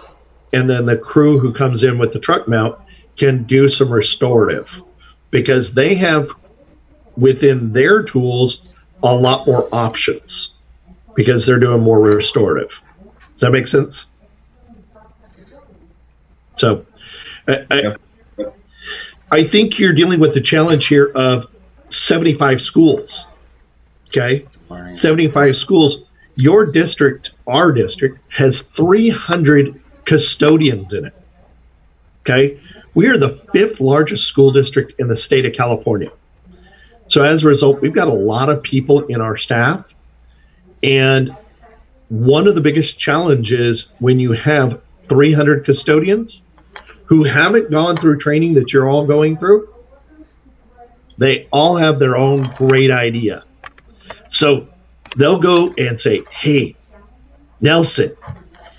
Speaker 1: and then the crew who comes in with the truck mount can do some restorative, because they have within their tools a lot more options because they're doing more restorative. Does that make sense? So I think you're dealing with the challenge here of 75 schools. Okay? 75 schools. Your district, our district, has 300 custodians in it. Okay? We are the 5th largest school district in the state of California. So as a result, we've got a lot of people in our staff. And one of the biggest challenges when you have 300 custodians who haven't gone through training that you're all going through, they all have their own great idea. So they'll go and say, hey, Nelson,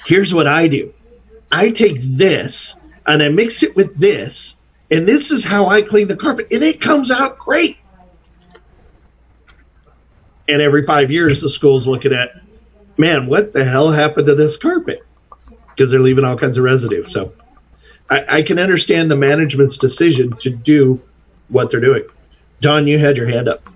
Speaker 1: here's what I do. I take this and I mix it with this, and this is how I clean the carpet, and it comes out great. And every 5 years, the school's looking at, man, what the hell happened to this carpet? Because they're leaving all kinds of residue. So I can understand the management's decision to do what they're doing. Don, you had your hand up.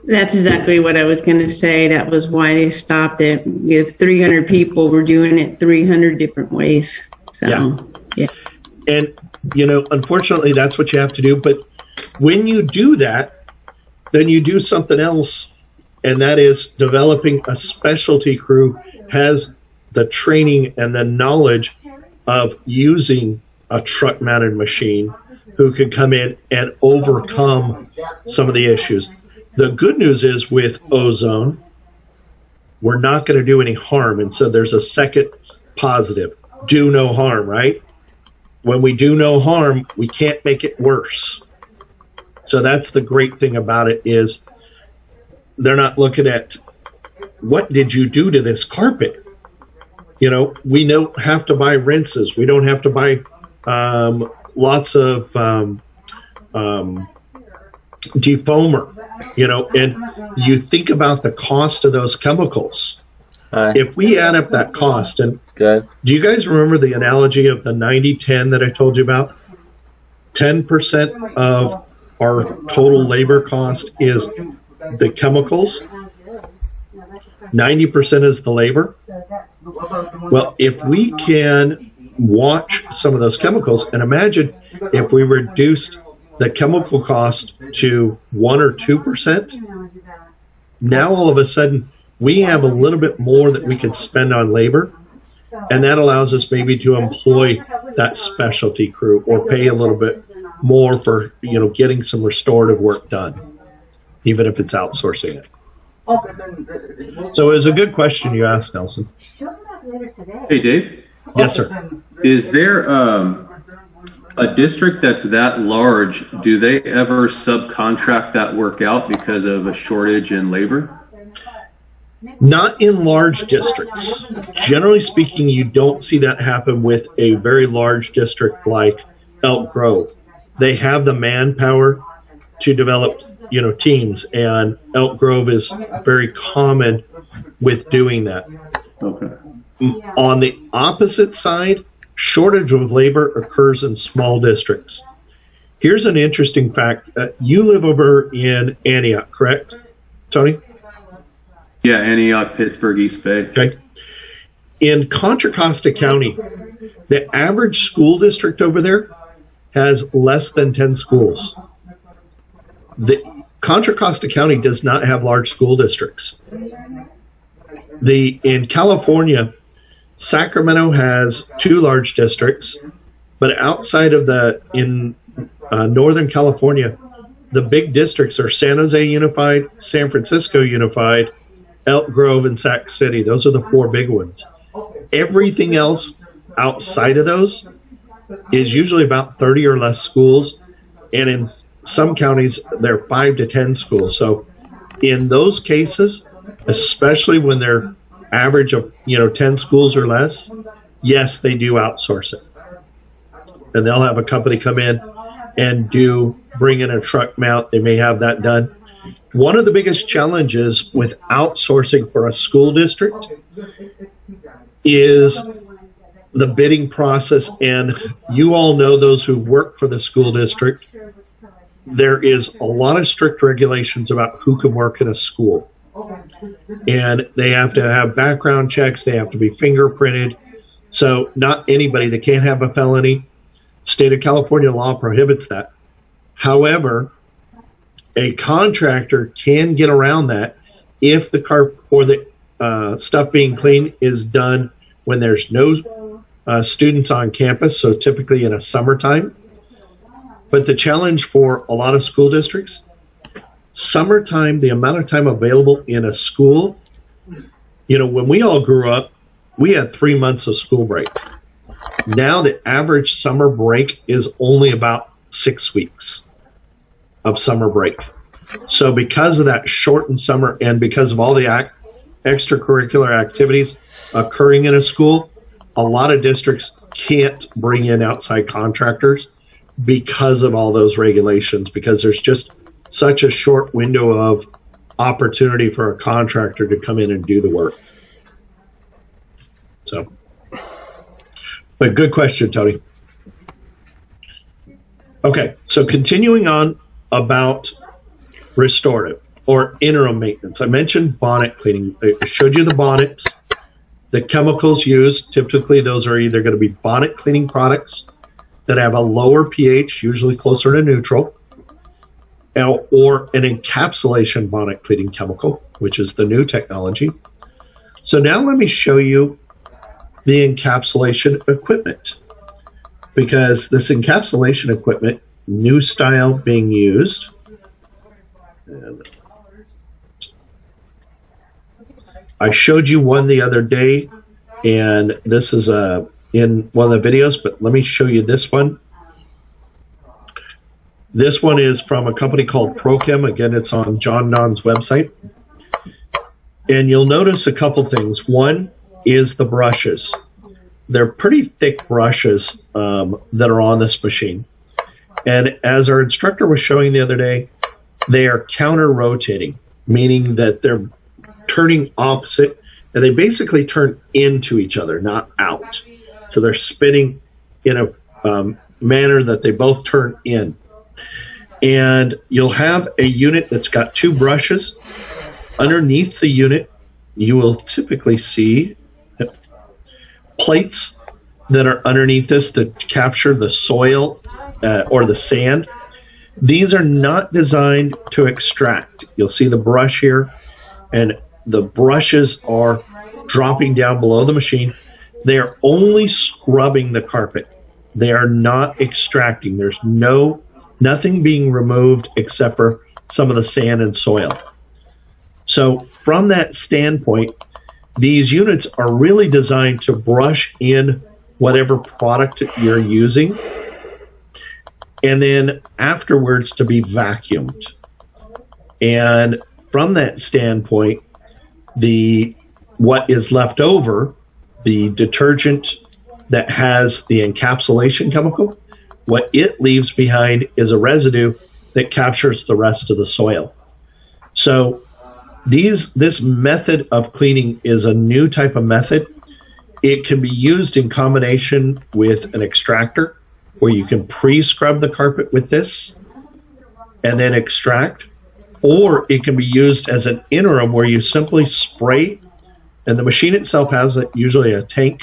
Speaker 7: That's exactly what I was going to say. That was why they stopped it. Because 300 people were doing it 300 different ways. So, yeah.
Speaker 1: And, unfortunately, that's what you have to do. But when you do that, then you do something else, and that is developing a specialty crew has the training and the knowledge of using a truck mounted machine who can come in and overcome some of the issues. The good news is with ozone, we're not going to do any harm. And so there's a second positive, do no harm, right? When we do no harm, we can't make it worse. So that's the great thing about it is they're not looking at what did you do to this carpet? You know, we don't have to buy rinses. We don't have to buy lots of defoamer, you know, and you think about the cost of those chemicals. If we add up that cost, and do you guys remember the analogy of the 90-10 that I told you about? 10% of our total labor cost is the chemicals. 90% is the labor. Well, if we can watch some of those chemicals, and imagine if we reduced the chemical cost to 1 or 2%, now all of a sudden we have a little bit more that we can spend on labor, and that allows us maybe to employ that specialty crew or pay a little bit more for, you know, getting some restorative work done, even if it's outsourcing it. So it was a good question you asked, Nelson.
Speaker 8: Hey, Dave?
Speaker 1: Yes, sir.
Speaker 8: Is there a district that's that large? Do they ever subcontract that work out because of a shortage in labor?
Speaker 1: Not in large districts. Generally speaking, you don't see that happen with a very large district like Elk Grove. They have the manpower to develop, you know, teams, and Elk Grove is very common with doing that.
Speaker 8: Okay.
Speaker 1: On the opposite side, shortage of labor occurs in small districts. Here's an interesting fact. You live over in Antioch, correct, Tony?
Speaker 8: Yeah, Antioch, Pittsburgh, East Bay.
Speaker 1: Okay. In Contra Costa County, the average school district over there has less than 10 schools. The Contra Costa County does not have large school districts. In California, Sacramento has 2 large districts, but outside of in Northern California, the big districts are San Jose Unified, San Francisco Unified, Elk Grove, and Sac City. Those are the 4 big ones. Everything else outside of those is usually about 30 or less schools, and in some counties, they're 5 to 10 schools. So in those cases, especially when they're average of, you know, 10 schools or less, yes, they do outsource it. And they'll have a company come in and bring in a truck mount. They may have that done. One of the biggest challenges with outsourcing for a school district is the bidding process. And you all know, those who work for the school district, there is a lot of strict regulations about who can work in a school. And they have to have background checks. They have to be fingerprinted. So not anybody, they can't have a felony. State of California law prohibits that. However, a contractor can get around that if the stuff being cleaned is done when there's no students on campus, so typically in a summertime. But the challenge for a lot of school districts, summertime, the amount of time available in a school, you know, when we all grew up, we had 3 months of school break. Now the average summer break is only about 6 weeks of summer break. So because of that shortened summer and because of all the extracurricular activities occurring in a school, a lot of districts can't bring in outside contractors because of all those regulations, because there's just such a short window of opportunity for a contractor to come in and do the work. So, but good question, Tony. Okay, so continuing on about restorative or interim maintenance. I mentioned bonnet cleaning. I showed you the bonnets, the chemicals used. Typically, those are either going to be bonnet cleaning products that have a lower pH, usually closer to neutral, or an encapsulation bonnet cleaning chemical, which is the new technology. So now let me show you the encapsulation equipment. because this encapsulation equipment, new style being used. And I showed you one the other day, and this is in one of the videos, but let me show you this one. This one is from a company called ProChem. Again, it's on John Non's website. And you'll notice a couple things. One is the brushes. They're pretty thick brushes that are on this machine. And as our instructor was showing the other day, they are counter-rotating, meaning that they're turning opposite, and they basically turn into each other, not out. So they're spinning in a manner that they both turn in. And you'll have a unit that's got two brushes. Underneath the unit, you will typically see plates that are underneath this that capture the soil or the sand. These are not designed to extract. You'll see the brush here, and the brushes are dropping down below the machine. They are only scrubbing the carpet. They are not extracting. There's nothing being removed except for some of the sand and soil. So from that standpoint, these units are really designed to brush in whatever product you're using, and then afterwards to be vacuumed. And from that standpoint, what is left over, the detergent that has the encapsulation chemical, what it leaves behind is a residue that captures the rest of the soil. So this method of cleaning is a new type of method. It can be used in combination with an extractor, where you can pre-scrub the carpet with this and then extract, or it can be used as an interim where you simply spray, and the machine itself has usually a tank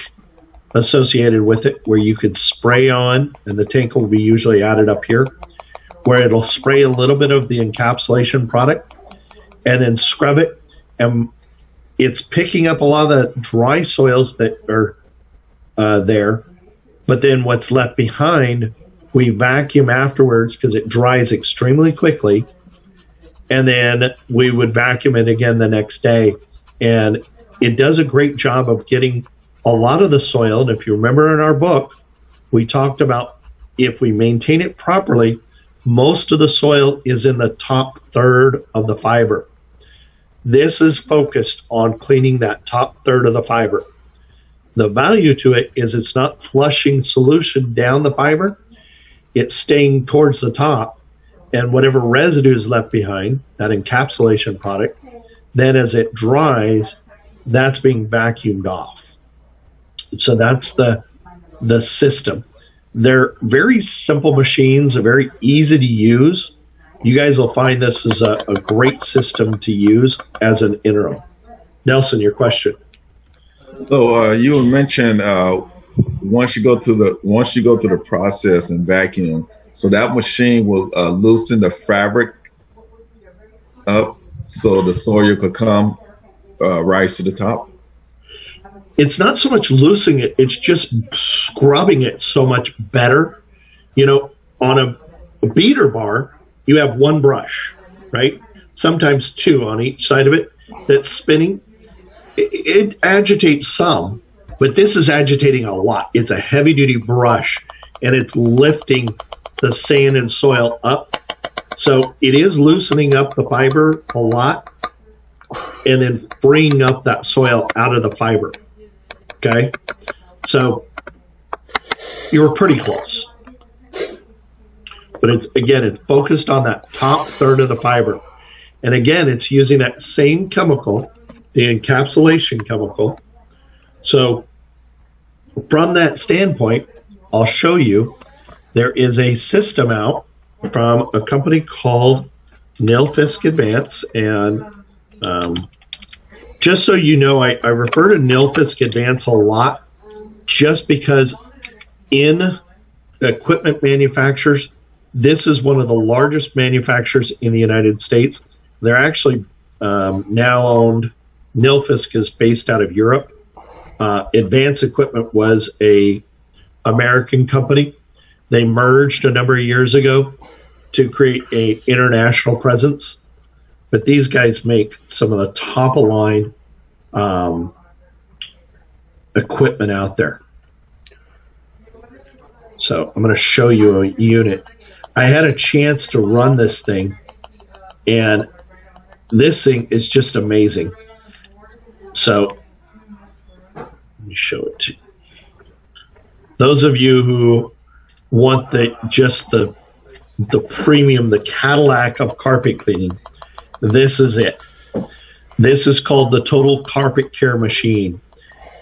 Speaker 1: associated with it where you could spray on, and the tank will be usually added up here, where it'll spray a little bit of the encapsulation product and then scrub it, and it's picking up a lot of the dry soils that are there. But then what's left behind, we vacuum afterwards because it dries extremely quickly. And then we would vacuum it again the next day. And it does a great job of getting a lot of the soil. And if you remember in our book, we talked about if we maintain it properly, most of the soil is in the top third of the fiber. This is focused on cleaning that top third of the fiber. The value to it is it's not flushing solution down the fiber. It's staying towards the top, and whatever residue is left behind, that encapsulation product, then as it dries, that's being vacuumed off. So that's the system. They're very simple machines, they're very easy to use. You guys will find this is a great system to use as an interim. Nelson, your question.
Speaker 3: So you mentioned once you go through the process and vacuum, so that machine will loosen the fabric up so the soil could come rise to the top.
Speaker 1: It's not so much loosening it; it's just scrubbing it so much better. You know, on a beater bar, you have one brush, right? Sometimes two on each side of it that's spinning. It agitates some, but this is agitating a lot. It's a heavy-duty brush, and it's lifting the sand and soil up. So it is loosening up the fiber a lot and then freeing up that soil out of the fiber. Okay? So you were pretty close. But it's focused on that top third of the fiber. And again, it's using that same chemical, the encapsulation chemical. So from that standpoint, I'll show you, there is a system out from a company called Nilfisk Advance. And just so you know, I refer to Nilfisk Advance a lot just because in equipment manufacturers, this is one of the largest manufacturers in the United States. They're actually now owned. Nilfisk is based out of Europe. Advanced Equipment was a American company, They merged a number of years ago to create a international presence. But these guys make some of the top of line equipment out there. So I'm going to show you a unit. I had a chance to run this thing, and this thing is just amazing. So let me show it to you. Those of you who want the premium, the Cadillac of carpet cleaning, this is it. This is called the Total Carpet Care Machine.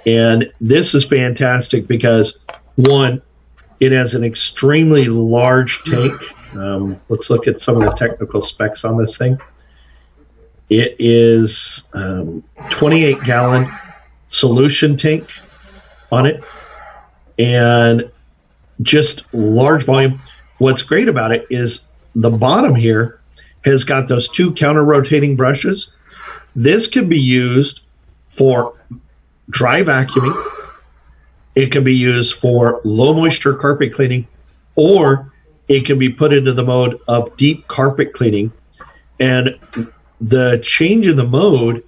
Speaker 1: And this is fantastic because, one, it has an extremely large tank. Let's look at some of the technical specs on this thing. It is 28-gallon solution tank on it, and just large volume. What's great about it is the bottom here has got those two counter-rotating brushes. This can be used for dry vacuuming. It can be used for low moisture carpet cleaning, or it can be put into the mode of deep carpet cleaning. And the change in the mode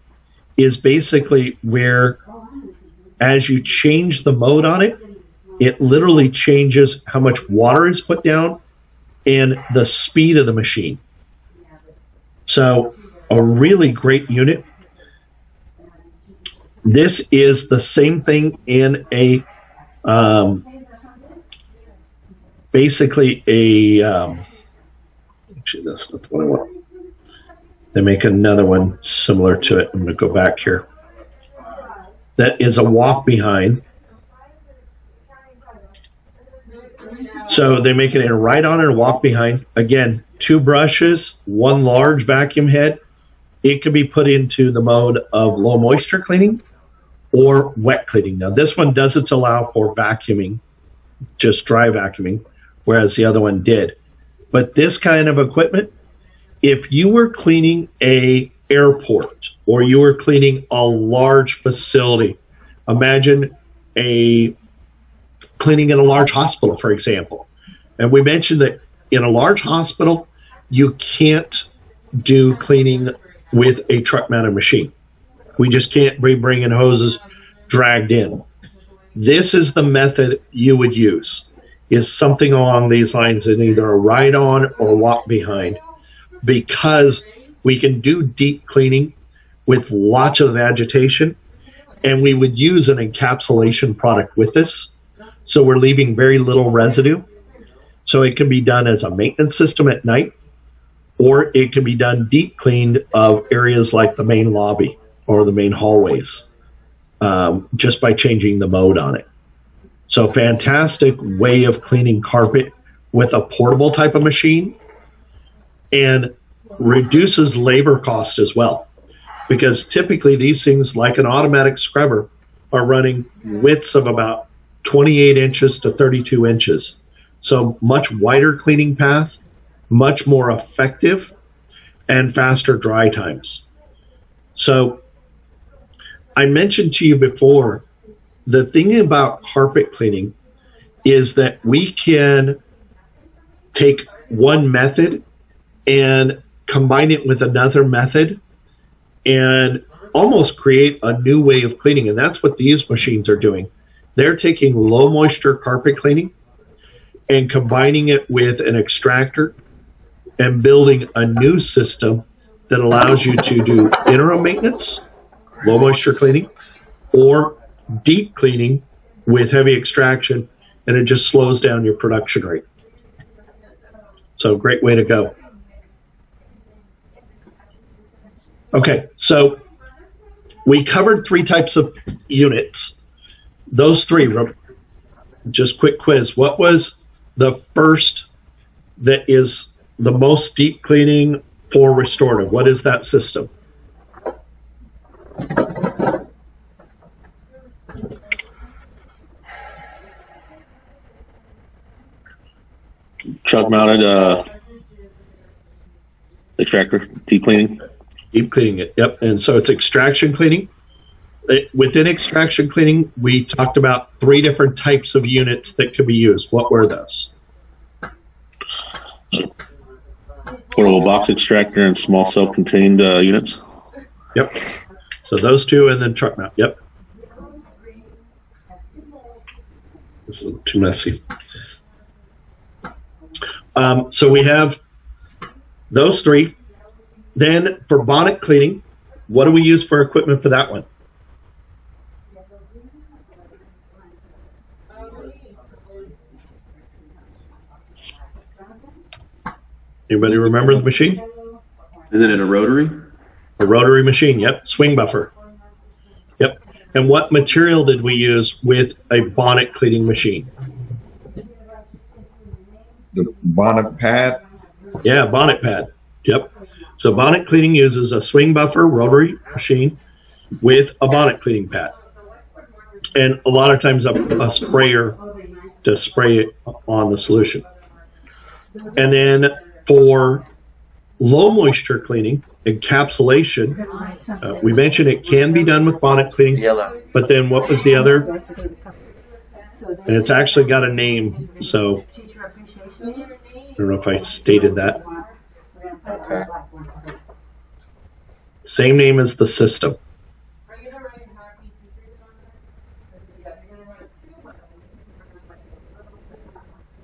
Speaker 1: is basically where, as you change the mode on it, it literally changes how much water is put down and the speed of the machine. So a really great unit. This is the same thing in a basically a actually that's not the one I want. They make another one similar to it. I'm going to go back here. That is a walk behind. So they make it a right on and a walk behind. Again, two brushes, one large vacuum head. It can be put into the mode of low moisture cleaning or wet cleaning. Now this one doesn't allow for vacuuming, just dry vacuuming, whereas the other one did. But this kind of equipment, if you were cleaning a airport or you were cleaning a large facility, imagine cleaning in a large hospital, for example. And we mentioned that in a large hospital, you can't do cleaning with a truck-mounted machine. We just can't bring in hoses dragged in. This is the method you would use, is something along these lines in either a ride-on or walk behind, because we can do deep cleaning with lots of agitation, and we would use an encapsulation product with this. So we're leaving very little residue. So it can be done as a maintenance system at night, or it can be done deep cleaned of areas like the main lobby or the main hallways, just by changing the mode on it. So fantastic way of cleaning carpet with a portable type of machine, and reduces labor cost as well. Because typically these things, like an automatic scrubber, are running widths of about 28 inches to 32 inches. So much wider cleaning path, much more effective, and faster dry times. So I mentioned to you before, the thing about carpet cleaning is that we can take one method and combine it with another method and almost create a new way of cleaning. And that's what these machines are doing. They're taking low moisture carpet cleaning and combining it with an extractor and building a new system that allows you to do interim maintenance, low moisture cleaning, or deep cleaning with heavy extraction, and it just slows down your production rate. So great way to go. Okay, so we covered three types of units. Those three, just quick quiz. What was the first that is the most deep cleaning for restorative? What is that system?
Speaker 2: Truck mounted extractor, deep cleaning.
Speaker 1: Deep cleaning it, yep. And so it's extraction cleaning. Within extraction cleaning, we talked about three different types of units that could be used. What were those?
Speaker 2: Portable box extractor and small self-contained units.
Speaker 1: Yep. So those two, and then truck mount. Yep. This is too messy. So we have those three. Then for bonnet cleaning, what do we use for equipment for that one? Anybody remember the machine?
Speaker 8: Isn't it a rotary?
Speaker 1: A rotary machine, yep. Swing buffer. Yep. And what material did we use with a bonnet cleaning machine?
Speaker 3: The bonnet pad.
Speaker 1: Yeah, bonnet pad. Yep. So bonnet cleaning uses a swing buffer rotary machine with a bonnet cleaning pad. And a lot of times a sprayer to spray it on the solution. And then for low moisture cleaning, encapsulation, we mentioned it can be done with bonnet cleaning.
Speaker 6: Yellow.
Speaker 1: But then what was the other? And it's actually got a name, so I don't know if I stated that.
Speaker 6: Okay.
Speaker 1: Same name as the system.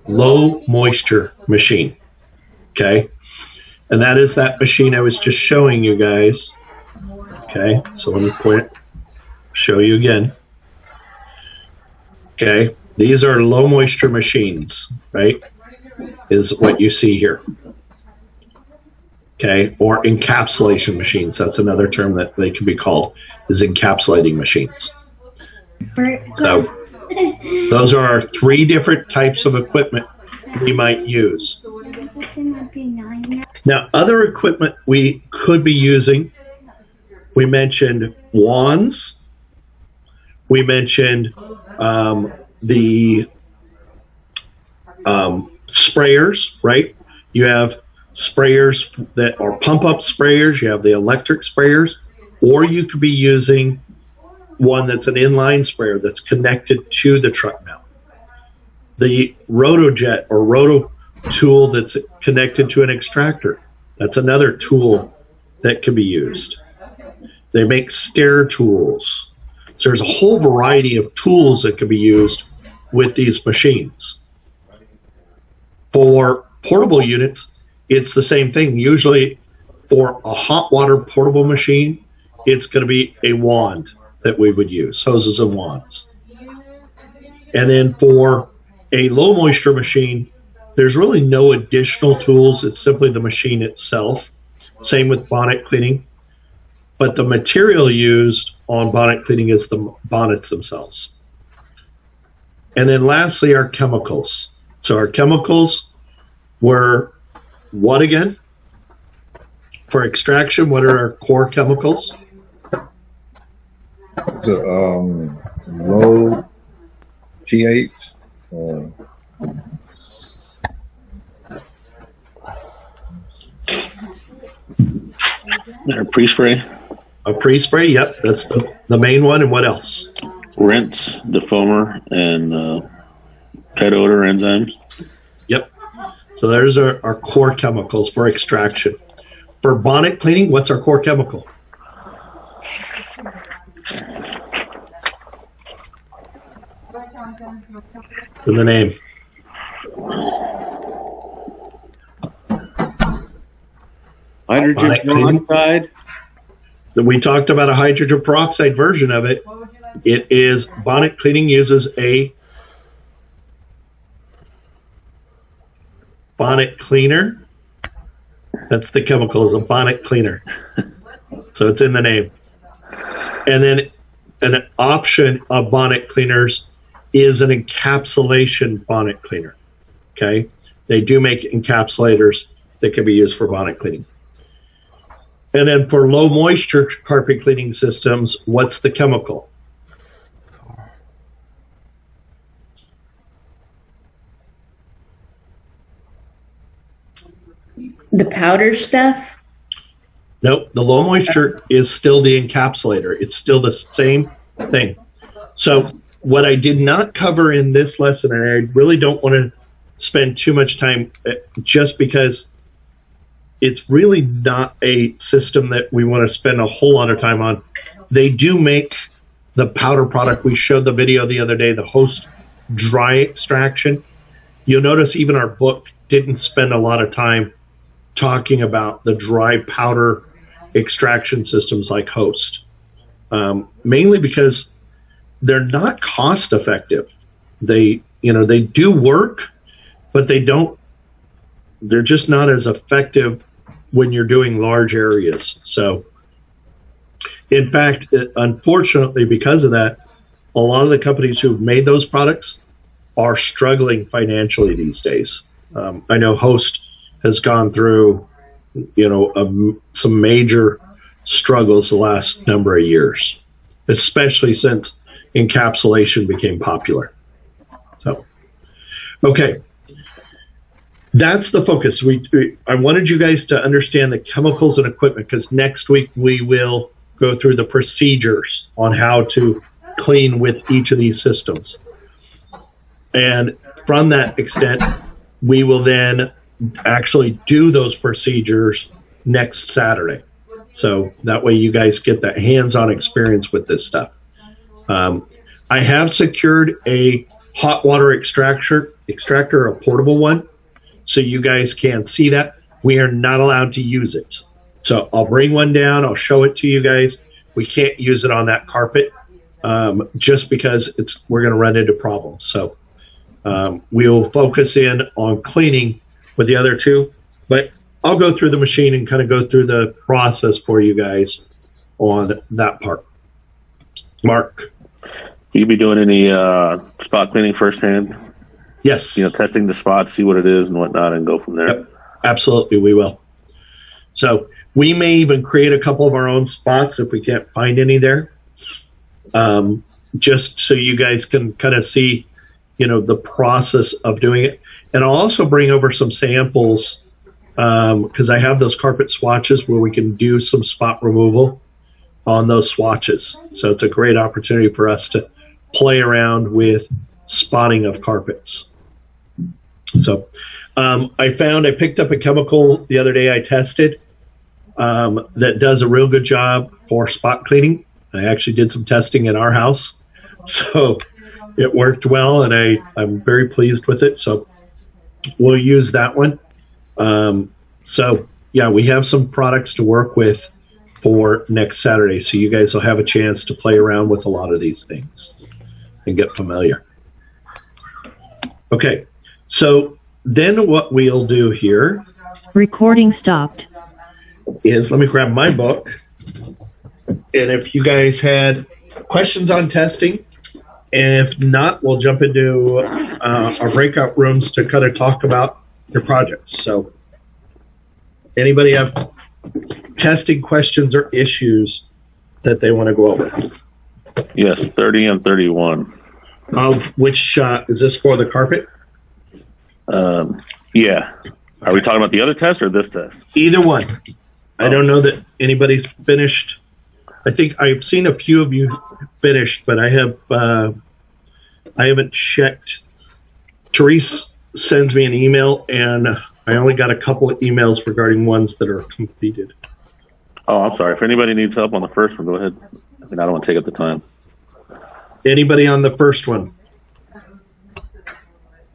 Speaker 1: Low moisture machine. Okay. And that is that machine I was just showing you guys. Okay. So let me show you again. Okay. These are low moisture machines, right? Is what you see here. Okay. Or encapsulation machines. That's another term that they can be called, is encapsulating machines. So those are our three different types of equipment we might use. Now, other equipment we could be using, we mentioned wands, we mentioned the sprayers, right? You have sprayers that are pump-up sprayers, you have the electric sprayers, or you could be using one that's an inline sprayer that's connected to the truck mount. The rotojet or roto tool that's connected to an extractor, that's another tool that can be used. They make stair tools. So there's a whole variety of tools that can be used with these machines. For portable units, it's the same thing. Usually for a hot water portable machine, it's going to be a wand that we would use, hoses and wands. And then for a low moisture machine, there's really no additional tools. It's simply the machine itself. Same with bonnet cleaning. But the material used on bonnet cleaning is the bonnets themselves. And then lastly, our chemicals. So our chemicals were what again? For extraction, what are our core chemicals?
Speaker 3: So, low pH.
Speaker 2: Pre-spray.
Speaker 1: A pre-spray, yep, that's the main one. And what else?
Speaker 2: Rinse, defoamer, and pet odor enzymes.
Speaker 1: Yep. So there's our core chemicals for extraction. For bonnet cleaning, what's our core chemical? In the name.
Speaker 9: Hydrogen peroxide.
Speaker 1: We talked about a hydrogen peroxide version of it. It is bonnet cleaning uses a bonnet cleaner. That's the chemical, is a bonnet cleaner. So it's in the name. And then an option of bonnet cleaners is an encapsulation bonnet cleaner. Okay? They do make encapsulators that can be used for bonnet cleaning. And then for low moisture carpet cleaning systems, what's the chemical?
Speaker 7: The powder stuff?
Speaker 1: Nope, the low moisture is still the encapsulator. It's still the same thing. So what I did not cover in this lesson, and I really don't want to spend too much time just because it's really not a system that we want to spend a whole lot of time on. They do make the powder product. We showed the video the other day, the host dry extraction. You'll notice even our book didn't spend a lot of time talking about the dry powder extraction systems like host, mainly because they're not cost effective. They do work, but they're just not as effective when you're doing large areas. So in fact, unfortunately, because of that, a lot of the companies who've made those products are struggling financially these days. I know Host has gone through, some major struggles the last number of years, especially since encapsulation became popular. So, okay. That's the focus. I wanted you guys to understand the chemicals and equipment, because next week we will go through the procedures on how to clean with each of these systems. And from that extent, we will then actually do those procedures next Saturday. So that way you guys get that hands-on experience with this stuff. I have secured a hot water extractor, a portable one, so you guys can see that. We are not allowed to use it. So I'll bring one down, I'll show it to you guys. We can't use it on that carpet just because we're going to run into problems. So we'll focus in on cleaning with the other two, but I'll go through the machine and kind of go through the process for you guys on that part. Mark?
Speaker 2: Will you be doing any spot cleaning firsthand?
Speaker 1: Yes.
Speaker 2: Testing the spot, see what it is and whatnot, and go from there.
Speaker 1: Yep. Absolutely, we will. So we may even create a couple of our own spots if we can't find any there, just so you guys can kind of see, the process of doing it. And I'll also bring over some samples because I have those carpet swatches where we can do some spot removal on those swatches. So it's a great opportunity for us to play around with spotting of carpets. So I picked up a chemical the other day I tested that does a real good job for spot cleaning. I actually did some testing in our house. So it worked well, and I'm very pleased with it. So we'll use that one. We have some products to work with for next Saturday. So you guys will have a chance to play around with a lot of these things and get familiar. Okay. So then what we'll do here.
Speaker 10: Recording stopped.
Speaker 1: Is let me grab my book. And if you guys had questions on testing, and if not, we'll jump into our breakout rooms to kind of talk about your projects. So anybody have testing questions or issues that they want to go over?
Speaker 2: Yes, 30 and 31.
Speaker 1: Which is this for the carpet?
Speaker 2: Yeah. Are we talking about the other test or this test?
Speaker 1: Either one. I don't know that anybody's finished. I think I've seen a few of you finished, but I haven't checked. Therese sends me an email, and I only got a couple of emails regarding ones that are completed.
Speaker 2: Oh, I'm sorry. If anybody needs help on the first one, go ahead. I don't want to take up the time.
Speaker 1: Anybody on the first one?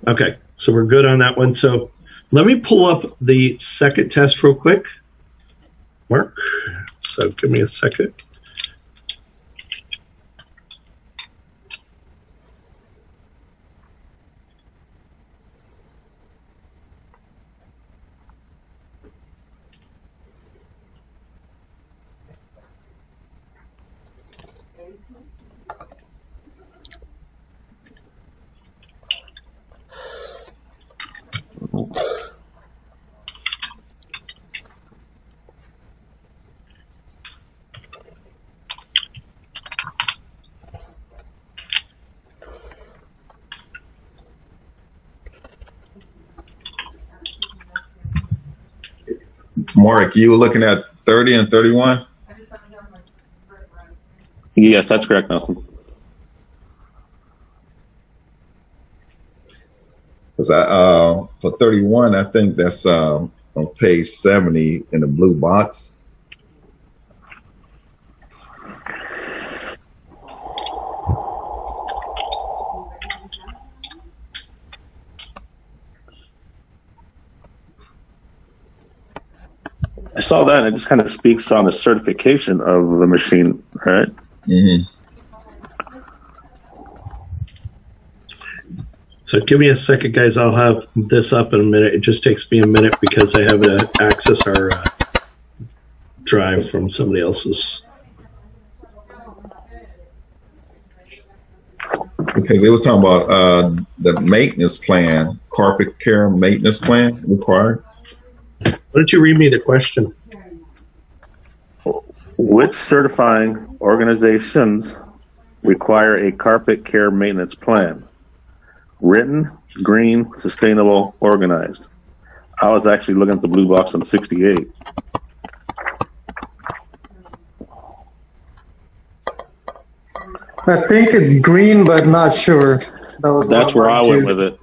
Speaker 1: Okay, so we're good on that one. So let me pull up the second test real quick, Mark. So give me a second.
Speaker 3: Mark, you were looking at 30 and 31?
Speaker 2: Yes, that's correct, Nelson.
Speaker 3: Because for 31, I think that's on page 70 in the blue box.
Speaker 2: I saw that, and it just kind of speaks on the certification of the machine, right?
Speaker 3: Mm-hmm.
Speaker 1: So give me a second, guys. I'll have this up in a minute. It just takes me a minute because I have to access our drive from somebody else's.
Speaker 3: Because they were talking about the maintenance plan, carpet care maintenance plan required.
Speaker 1: Why don't you read me the question?
Speaker 2: Which certifying organizations require a carpet care maintenance plan? Written, green, sustainable, organized. I was actually looking at the blue box on 68.
Speaker 4: I think it's green, but not sure.
Speaker 2: That's where I went with it.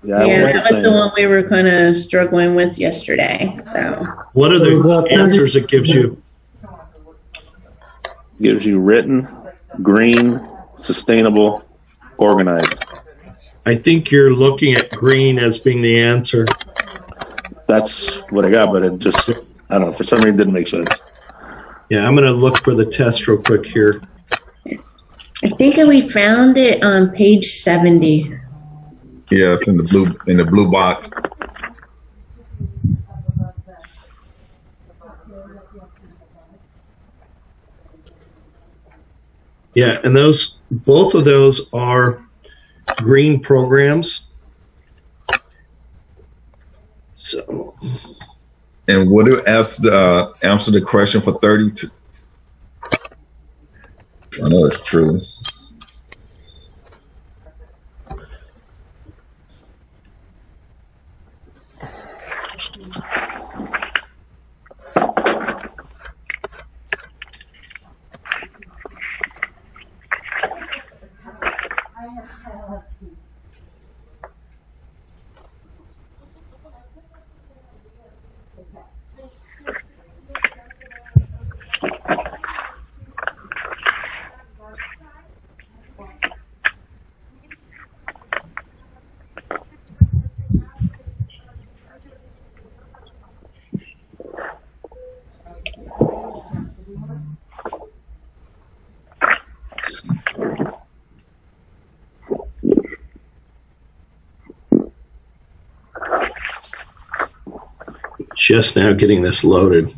Speaker 7: Yeah, that was the one we were kind of struggling with yesterday. So,
Speaker 1: what are the answers it gives you?
Speaker 2: Gives you written, green, sustainable, organized.
Speaker 1: I think you're looking at green as being the answer.
Speaker 2: That's what I got, but it just, I don't know, for some reason it didn't make sense.
Speaker 1: Yeah, I'm going to look for the test real quick here.
Speaker 7: I think we found it on page 70.
Speaker 3: Yeah, it's in the blue box.
Speaker 1: Yeah, and both of those are green programs. So,
Speaker 3: and would you answer the question for 32? I know it's true.
Speaker 1: Just now getting this loaded.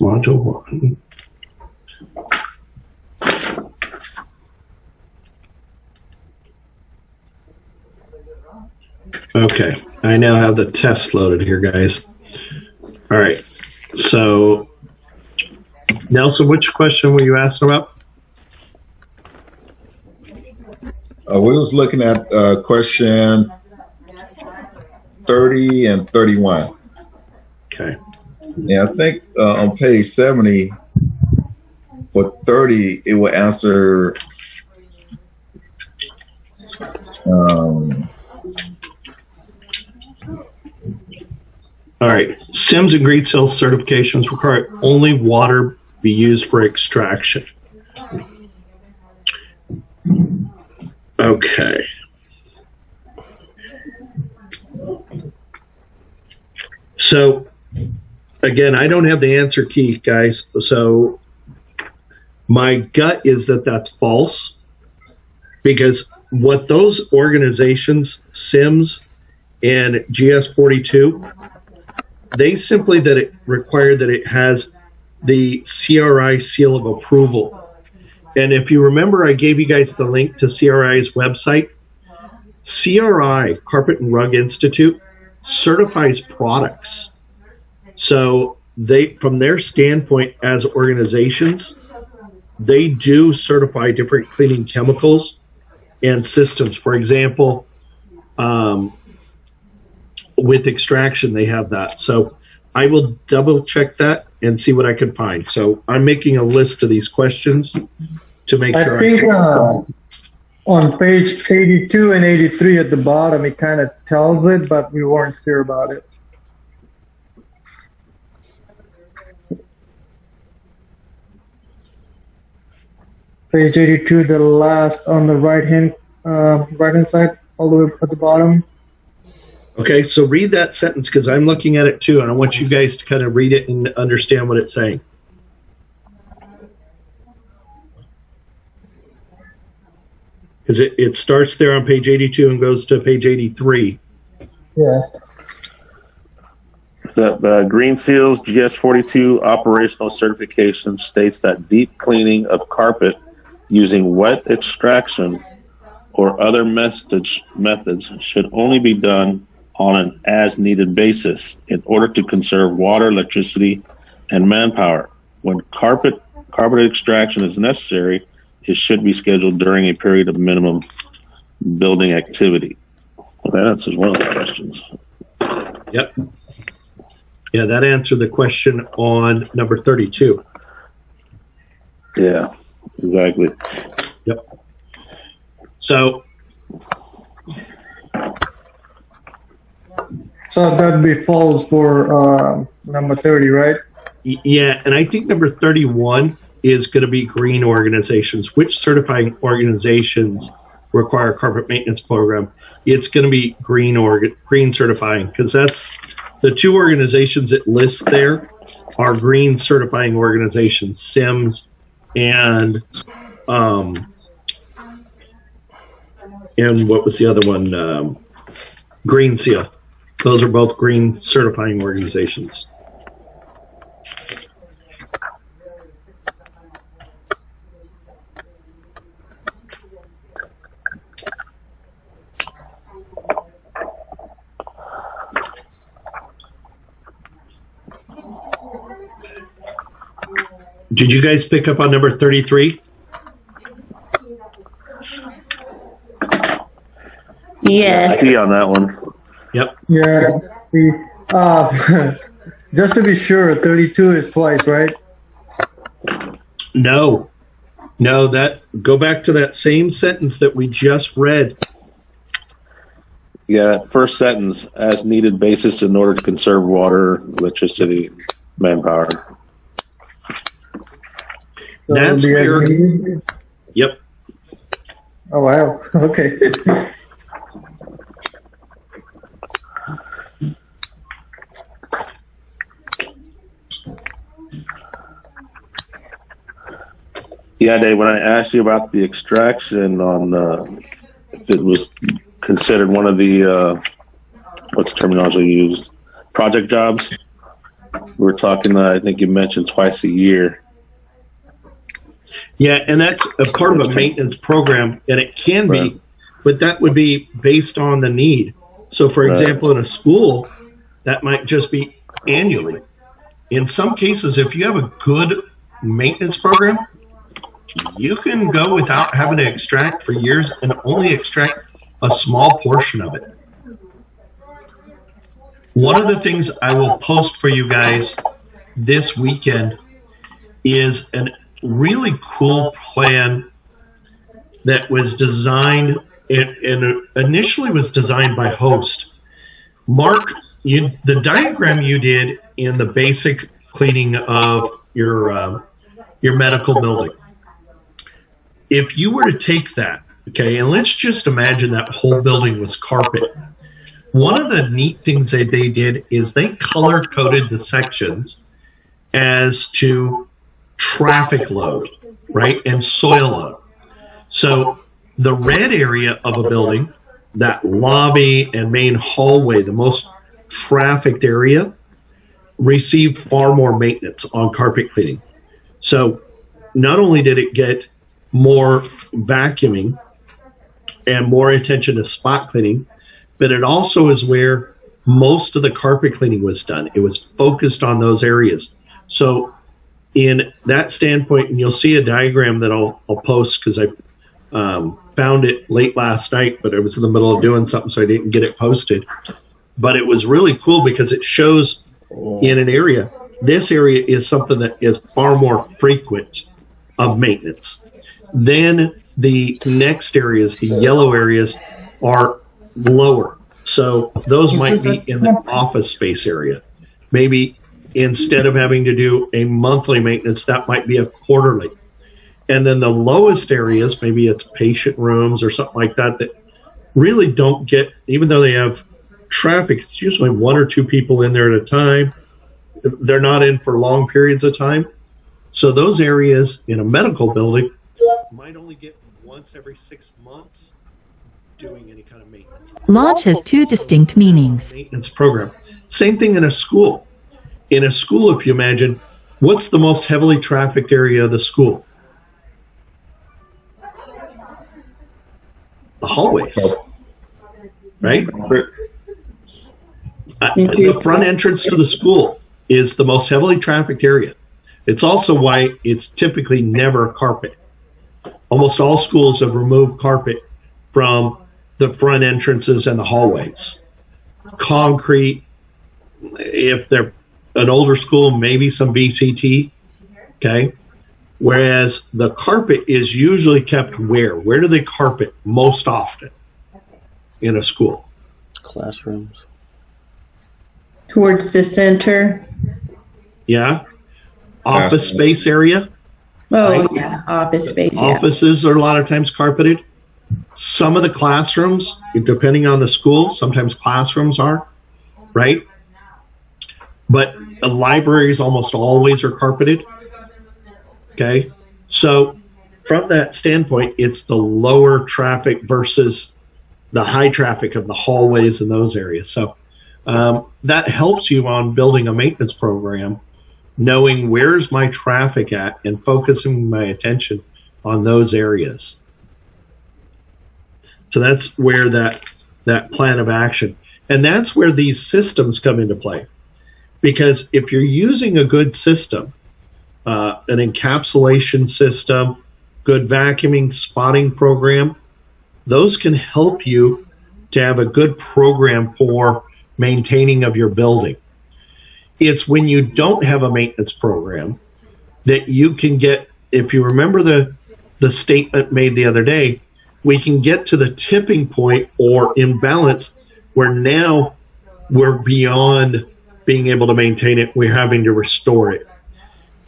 Speaker 1: Module 1. Okay, I now have the test loaded here, guys. All right, so Nelson, which question were you asking about?
Speaker 3: We was looking at question 30 and 31.
Speaker 1: Okay.
Speaker 3: Yeah, I think on page 70 for 30, it will answer
Speaker 1: all right. SIMS and green cell certifications require only water be used for extraction. Okay. So, again, I don't have the answer key, guys. So, my gut is that that's false, because what those organizations, SIMS and GS42, they simply that it require that it has the CRI seal of approval. And if you remember, I gave you guys the link to CRI's website. CRI, Carpet and Rug Institute, certifies products. So they, from their standpoint as organizations, they do certify different cleaning chemicals and systems. For example, with extraction, they have that. So I will double check that and see what I can find. So I'm making a list of these questions to make sure.
Speaker 4: I think on page 82 and 83 at the bottom, it kind of tells it, but we weren't clear about it. Page 82, the last on the right hand side, all the way at the bottom.
Speaker 1: Okay, so read that sentence because I'm looking at it too, and I want you guys to kind of read it and understand what it's saying. Because it starts there on page 82 and goes to page 83.
Speaker 4: Yeah.
Speaker 2: The Green Seals GS42 operational certification states that deep cleaning of carpet using wet extraction or other methods should only be done on an as-needed basis in order to conserve water, electricity, and manpower. When carpet extraction is necessary, it should be scheduled during a period of minimum building activity. Well, that answers one of the questions.
Speaker 1: Yep. Yeah, that answered the question on number 32.
Speaker 2: Yeah, exactly.
Speaker 1: Yep. So
Speaker 4: that'd be false for number 30, right?
Speaker 1: yeah, and I think number 31 is going to be green organizations. Which certifying organizations require a carpet maintenance program? It's going to be green certifying, because that's the two organizations it lists there are green certifying organizations, SIMS and what was the other one? Green Seal. Those are both green certifying organizations. Did you guys pick up on number 33?
Speaker 7: Yes.
Speaker 2: See on that one.
Speaker 1: Yep.
Speaker 4: Yeah. Just to be sure, 32 is twice, right?
Speaker 1: No, that go back to that same sentence that we just read.
Speaker 2: Yeah, first sentence, as needed basis in order to conserve water, electricity, manpower.
Speaker 4: So
Speaker 1: That's where. Yep.
Speaker 4: Oh, wow. Okay.
Speaker 2: Yeah, Dave, when I asked you about the extraction on, if it was considered one of the, what's the terminology used? Project jobs? We were talking, I think you mentioned twice a year.
Speaker 1: Yeah, and that's a part of a maintenance program, and it can
Speaker 2: Right.
Speaker 1: be, but that would be based on the need. So, for
Speaker 2: Right.
Speaker 1: example, in a school, that might just be annually. In some cases, if you have a good maintenance program, you can go without having to extract for years and only extract a small portion of it. One of the things I will post for you guys this weekend is a really cool plan that was designed and initially was designed by Host. Mark, the diagram you did in the basic cleaning of your medical building. If you were to take that, okay, and let's just imagine that whole building was carpet. One of the neat things that they did is they color-coded the sections as to traffic load, right, and soil load. So the red area of a building, that lobby and main hallway, the most trafficked area, received far more maintenance on carpet cleaning. So not only did it get more vacuuming and more attention to spot cleaning, but it also is where most of the carpet cleaning was done. It was focused on those areas. So in that standpoint, and you'll see a diagram that I'll post because I found it late last night, but I was in the middle of doing something, so I didn't get it posted. But it was really cool because it shows in an area, this area is something that is far more frequent of maintenance. Then the next areas, the yellow areas, are lower. So those might be in the office space area. Maybe instead of having to do a monthly maintenance, that might be a quarterly. And then the lowest areas, maybe it's patient rooms or something like that, that really don't get, even though they have traffic, it's usually 1 or 2 people in there at a time. They're not in for long periods of time. So those areas in a medical building might only get once every 6 months doing any kind of maintenance.
Speaker 11: Launch has 2 distinct meanings.
Speaker 1: Maintenance program. Same thing in a school. In a school, if you imagine, what's the most heavily trafficked area of the school? The hallways, right? The front entrance to the school is the most heavily trafficked area. It's also why it's typically never carpet. Almost all schools have removed carpet from the front entrances and the hallways. Concrete, if they're an older school, maybe some VCT, okay? Whereas the carpet is usually kept where? Where do they carpet most often in a school?
Speaker 6: Classrooms.
Speaker 7: Towards the center.
Speaker 1: Yeah. Office space area.
Speaker 7: Oh,
Speaker 1: right?
Speaker 7: yeah, office space, yeah.
Speaker 1: Offices are a lot of times carpeted. Some of the classrooms, depending on the school, sometimes classrooms are, right? But the libraries almost always are carpeted. Okay, so from that standpoint, it's the lower traffic versus the high traffic of the hallways in those areas. So that helps you on building a maintenance program, knowing where's my traffic at and focusing my attention on those areas. So that's where that plan of action, and that's where these systems come into play. Because if you're using a good system, an encapsulation system, good vacuuming, spotting program, those can help you to have a good program for maintaining of your building. It's when you don't have a maintenance program that you can get, if you remember the statement made the other day, we can get to the tipping point or imbalance where now we're beyond being able to maintain it, we're having to restore it.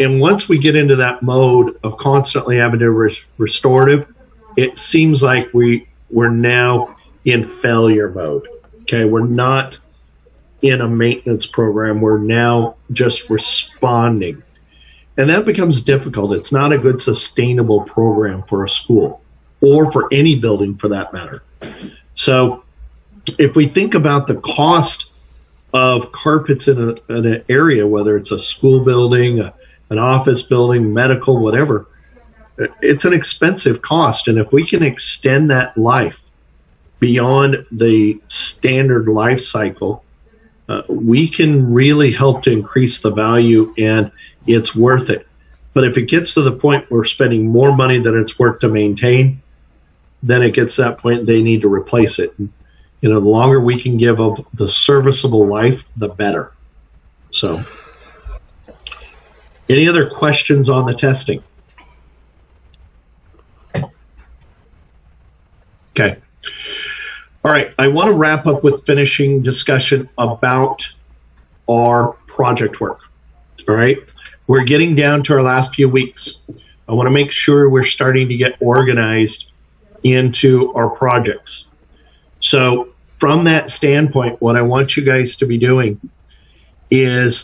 Speaker 1: And once we get into that mode of constantly having to restorative, it seems like we're now in failure mode. Okay, we're not in a maintenance program. We're now just responding. And that becomes difficult. It's not a good sustainable program for a school or for any building for that matter. So if we think about the cost of carpets in an area, whether it's a school building, an office building, medical, whatever, it's an expensive cost. And if we can extend that life beyond the standard life cycle, we can really help to increase the value, and it's worth it. But if it gets to the point where we're spending more money than it's worth to maintain, then it gets to that point they need to replace it. And, the longer we can give of the serviceable life, the better. So, any other questions on the testing? Okay. All right. I want to wrap up with finishing discussion about our project work. All right. We're getting down to our last few weeks. I want to make sure we're starting to get organized into our projects. So from that standpoint, what I want you guys to be doing is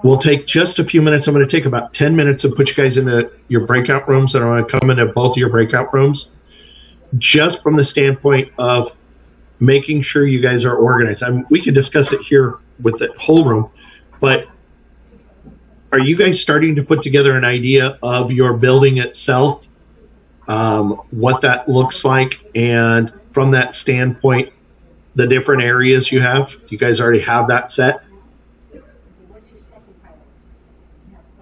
Speaker 1: we'll take just a few minutes. I'm going to take about 10 minutes and put you guys into your breakout rooms, and I'm going to come into both of your breakout rooms just from the standpoint of making sure you guys are organized. We can discuss it here with the whole room, but are you guys starting to put together an idea of your building itself, what that looks like, and from that standpoint, the different areas you have? You guys already have that set?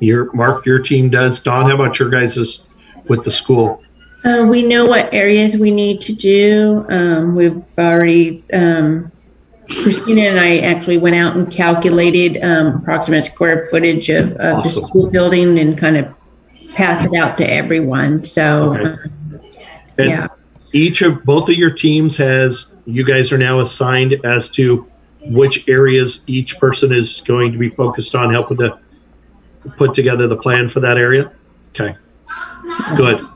Speaker 1: Mark, your team does. Don, how about your guys's with the school?
Speaker 7: We know what areas we need to do. We've already, Christina and I actually went out and calculated approximate square footage of the school building and kind of passed it out to everyone. So,
Speaker 1: And both of your teams you guys are now assigned as to which areas each person is going to be focused on helping to put together the plan for that area? Okay, good.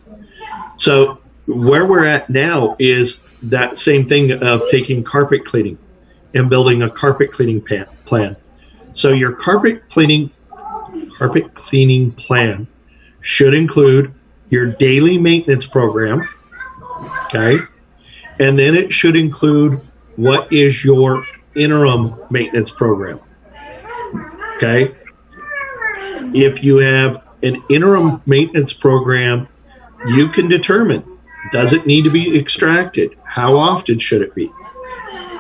Speaker 1: So where we're at now is that same thing of taking carpet cleaning and building a carpet cleaning plan. So your carpet cleaning plan should include your daily maintenance program, okay? And then it should include what is your interim maintenance program, okay? If you have an interim maintenance program, you can determine, does it need to be extracted? How often should it be?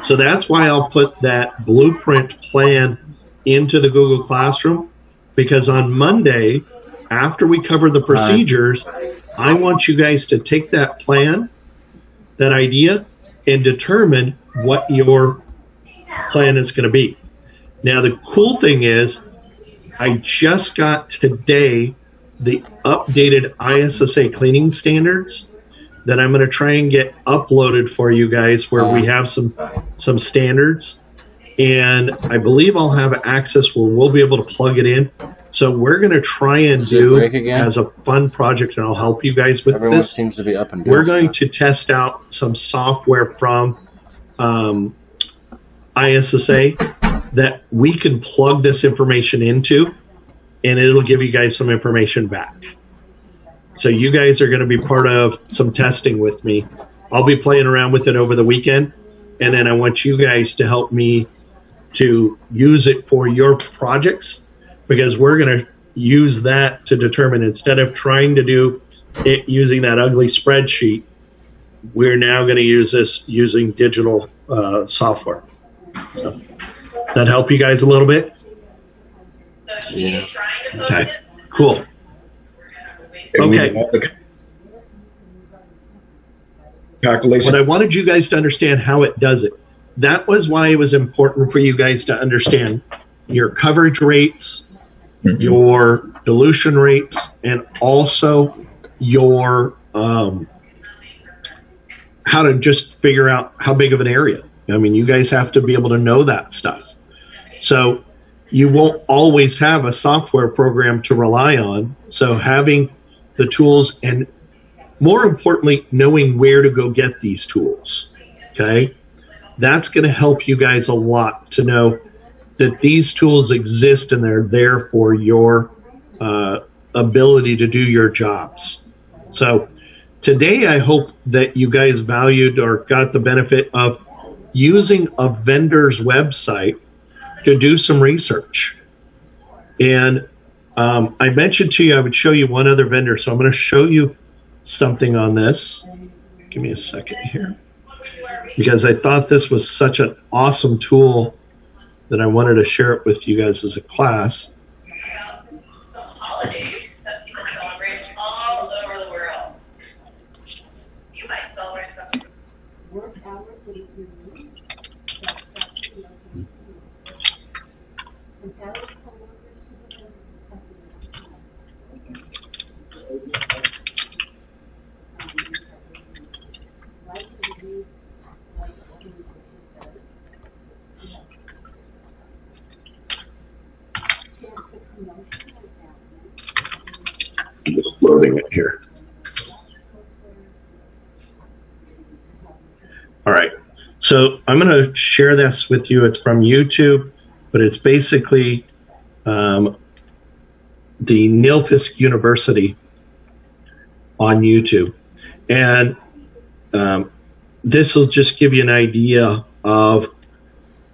Speaker 1: So that's why I'll put that blueprint plan into the Google Classroom, because on Monday, after we cover the procedures, I want you guys to take that plan, that idea, and determine what your plan is going to be. Now, the cool thing is, I just got today the updated ISSA cleaning standards that I'm going to try and get uploaded for you guys, where we have some standards, and I believe I'll have access where we'll be able to plug it in. So we're going to try and do as a fun project, and I'll help you guys with
Speaker 6: Everyone
Speaker 1: this.
Speaker 6: seems to be up and good.
Speaker 1: We're going to test out some software from ISSA that we can plug this information into, and it'll give you guys some information back. So you guys are going to be part of some testing with me. I'll be playing around with it over the weekend, and then I want you guys to help me to use it for your projects, because we're going to use that to determine, instead of trying to do it using that ugly spreadsheet, we're now going to use this using digital software. So, does that help you guys a little bit?
Speaker 6: Yeah.
Speaker 1: Okay, cool. Okay.
Speaker 3: Calculation.
Speaker 1: But I wanted you guys to understand how it does it. That was why it was important for you guys to understand your coverage rates, your dilution rates, and also your how to just figure out how big of an area. I mean, you guys have to be able to know that stuff. So you won't always have a software program to rely on. So having the tools, and more importantly, knowing where to go get these tools, okay? That's going to help you guys a lot to know that these tools exist and they're there for your ability to do your jobs. So today, I hope that you guys valued or got the benefit of using a vendor's website to do some research. And I mentioned to you I would show you one other vendor, so I'm going to show you something on this. Give me a second here, because I thought this was such an awesome tool that I wanted to share it with you guys as a class.
Speaker 12: Holidays that people celebrate all over the world. You might celebrate something.
Speaker 1: I'm just loading it here. All right. So I'm going to share this with you. It's from YouTube, but it's basically the Nilfisk University on YouTube. And this will just give you an idea of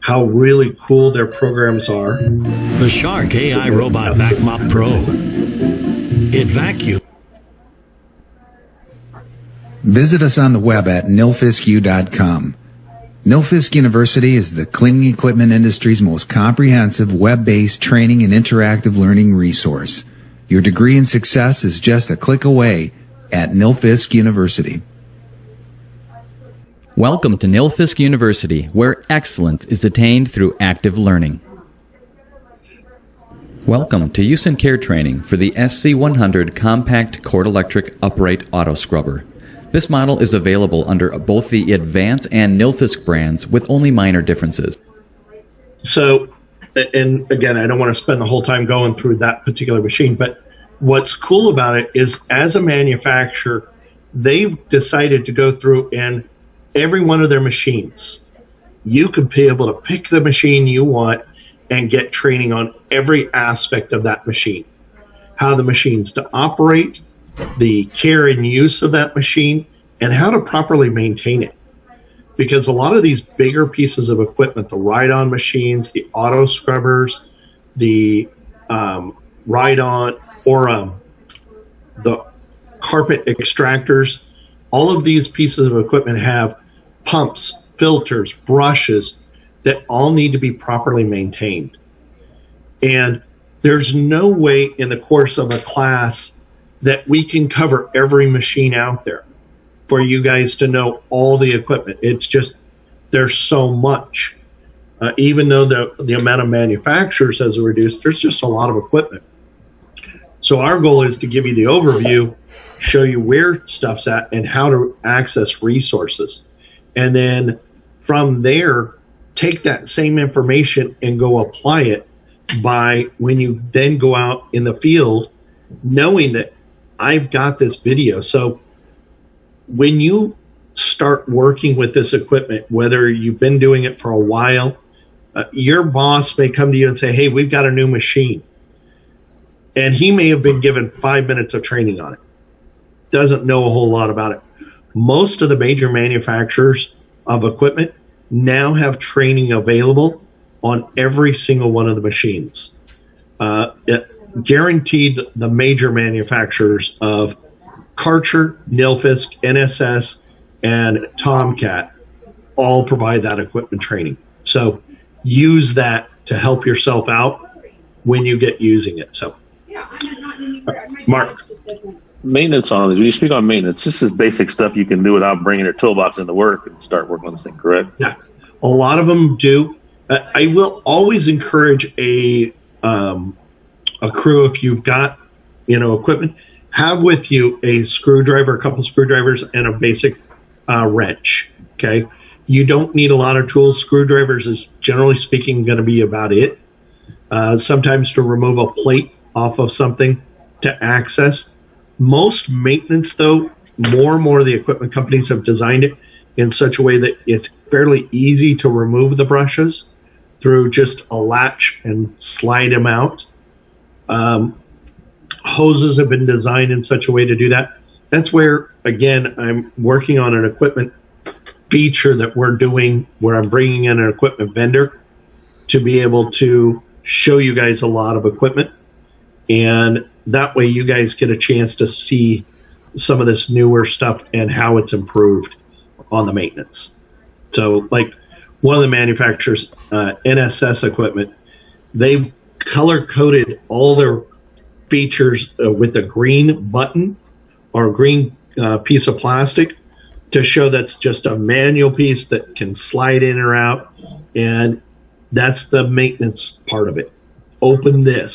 Speaker 1: how really cool their programs are.
Speaker 13: The Shark AI Robot Vac Mop Pro. It vacuums.
Speaker 14: Visit us on the web at nilfisku.com. Nilfisk University is the cleaning equipment industry's most comprehensive web-based training and interactive learning resource. Your degree in success is just a click away at Nilfisk University.
Speaker 15: Welcome to Nilfisk University, where excellence is attained through active learning. Welcome to Use and Care training for the SC100 Compact Cord Electric Upright Auto Scrubber. This model is available under both the Advance and Nilfisk brands with only minor differences.
Speaker 1: So, and again, I don't want to spend the whole time going through that particular machine, but what's cool about it is as a manufacturer, they've decided to go through and every one of their machines, you could be able to pick the machine you want and get training on every aspect of that machine. How the machine's to operate, the care and use of that machine, and how to properly maintain it. Because a lot of these bigger pieces of equipment, the ride-on machines, the auto scrubbers, the ride-on or the carpet extractors, all of these pieces of equipment have pumps, filters, brushes that all need to be properly maintained. And there's no way in the course of a class that we can cover every machine out there for you guys to know all the equipment. It's just, there's so much. Even though the amount of manufacturers has reduced, there's just a lot of equipment. So our goal is to give you the overview, show you where stuff's at and how to access resources. And then from there, take that same information and go apply it by when you then go out in the field, knowing that I've got this video. So when you start working with this equipment, whether you've been doing it for a while, your boss may come to you and say, hey, we've got a new machine. And he may have been given 5 minutes of training on it. Doesn't know a whole lot about it. Most of the major manufacturers of equipment now have training available on every single one of the machines. Guaranteed the major manufacturers of Karcher, Nilfisk, NSS, and Tomcat all provide that equipment training. So use that to help yourself out when you get using it. So, Mark.
Speaker 2: Maintenance on this. When you speak on maintenance, this is basic stuff you can do without bringing your toolbox into work and start working on this thing, correct?
Speaker 1: Yeah, a lot of them do. I will always encourage a crew, if you've got equipment, have with you a screwdriver, a couple screwdrivers, and a basic wrench. Okay, you don't need a lot of tools. Screwdrivers is generally speaking going to be about it. Sometimes to remove a plate off of something to access. Most maintenance, though, more and more of the equipment companies have designed it in such a way that it's fairly easy to remove the brushes through just a latch and slide them out. Hoses have been designed in such a way to do that. That's where, again, I'm working on an equipment feature that we're doing where I'm bringing in an equipment vendor to be able to show you guys a lot of equipment. And that way you guys get a chance to see some of this newer stuff and how it's improved on the maintenance. So like one of the manufacturers, NSS equipment, they've color coded all their features with a green button or a green piece of plastic to show that's just a manual piece that can slide in or out. And that's the maintenance part of it. Open this,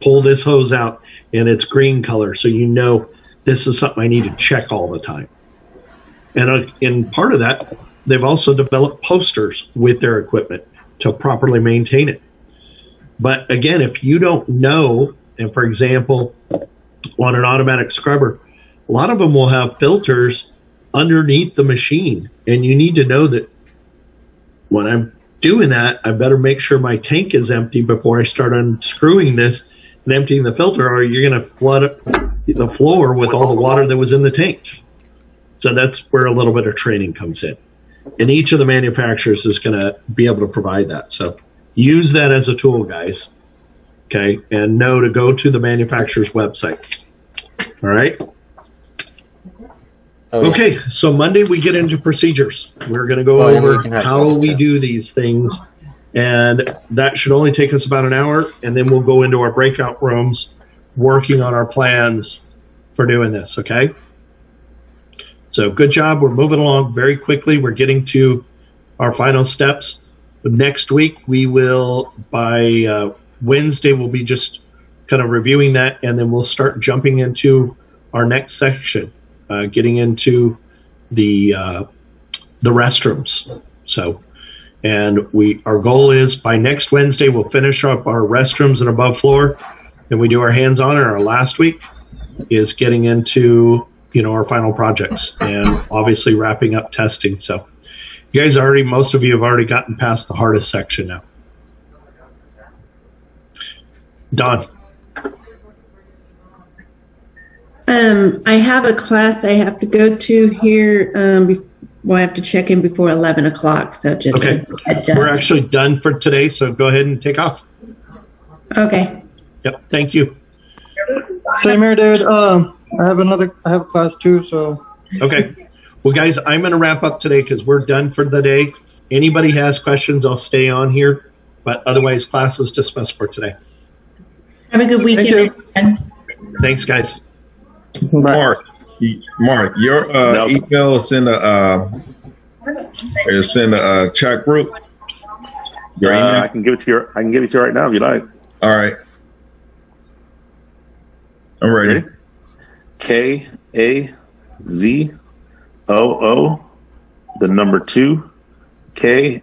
Speaker 1: pull this hose out, and it's green color, so you know this is something I need to check all the time. And in part of that, they've also developed posters with their equipment to properly maintain it. But again, if you don't know, and for example, on an automatic scrubber, a lot of them will have filters underneath the machine, and you need to know that when I'm doing that, I better make sure my tank is empty before I start unscrewing this and emptying the filter, or you're going to flood the floor with all the water that was in the tank. So that's where a little bit of training comes in. And each of the manufacturers is going to be able to provide that. So use that as a tool, guys. Okay, and know to go to the manufacturer's website. All right? Okay, so Monday we get into procedures. We're going to go over how we do these things, and that should only take us about an hour, and then we'll go into our breakout rooms working on our plans for doing this, okay? So good job. We're moving along very quickly. We're getting to our final steps. Next week, we will, by Wednesday, we'll be just kind of reviewing that, and then we'll start jumping into our next section, getting into the restrooms. So, and our goal is by next Wednesday, we'll finish up our restrooms and above floor, and we do our hands-on, and our last week is getting into, our final projects, and obviously wrapping up testing. So you guys most of you have already gotten past the hardest section now. Don.
Speaker 7: I have a class I have to go to here. I have to check in before 11 o'clock. So just
Speaker 1: okay. We're actually done for today, so go ahead and take off.
Speaker 7: Okay.
Speaker 1: Yep. Thank you.
Speaker 4: Same here, David. I have a class too, so.
Speaker 1: Okay. Well, guys, I'm going to wrap up today because we're done for the day. Anybody has questions, I'll stay on here. But otherwise, class is dismissed for today.
Speaker 7: Have a good weekend.
Speaker 1: Thanks, guys.
Speaker 3: Mark, your email is in the chat group. Your email?
Speaker 2: I can give it to you. I can give it to you right now if you like.
Speaker 3: All right. I'm ready. KAZOO, the number 2, KAZOO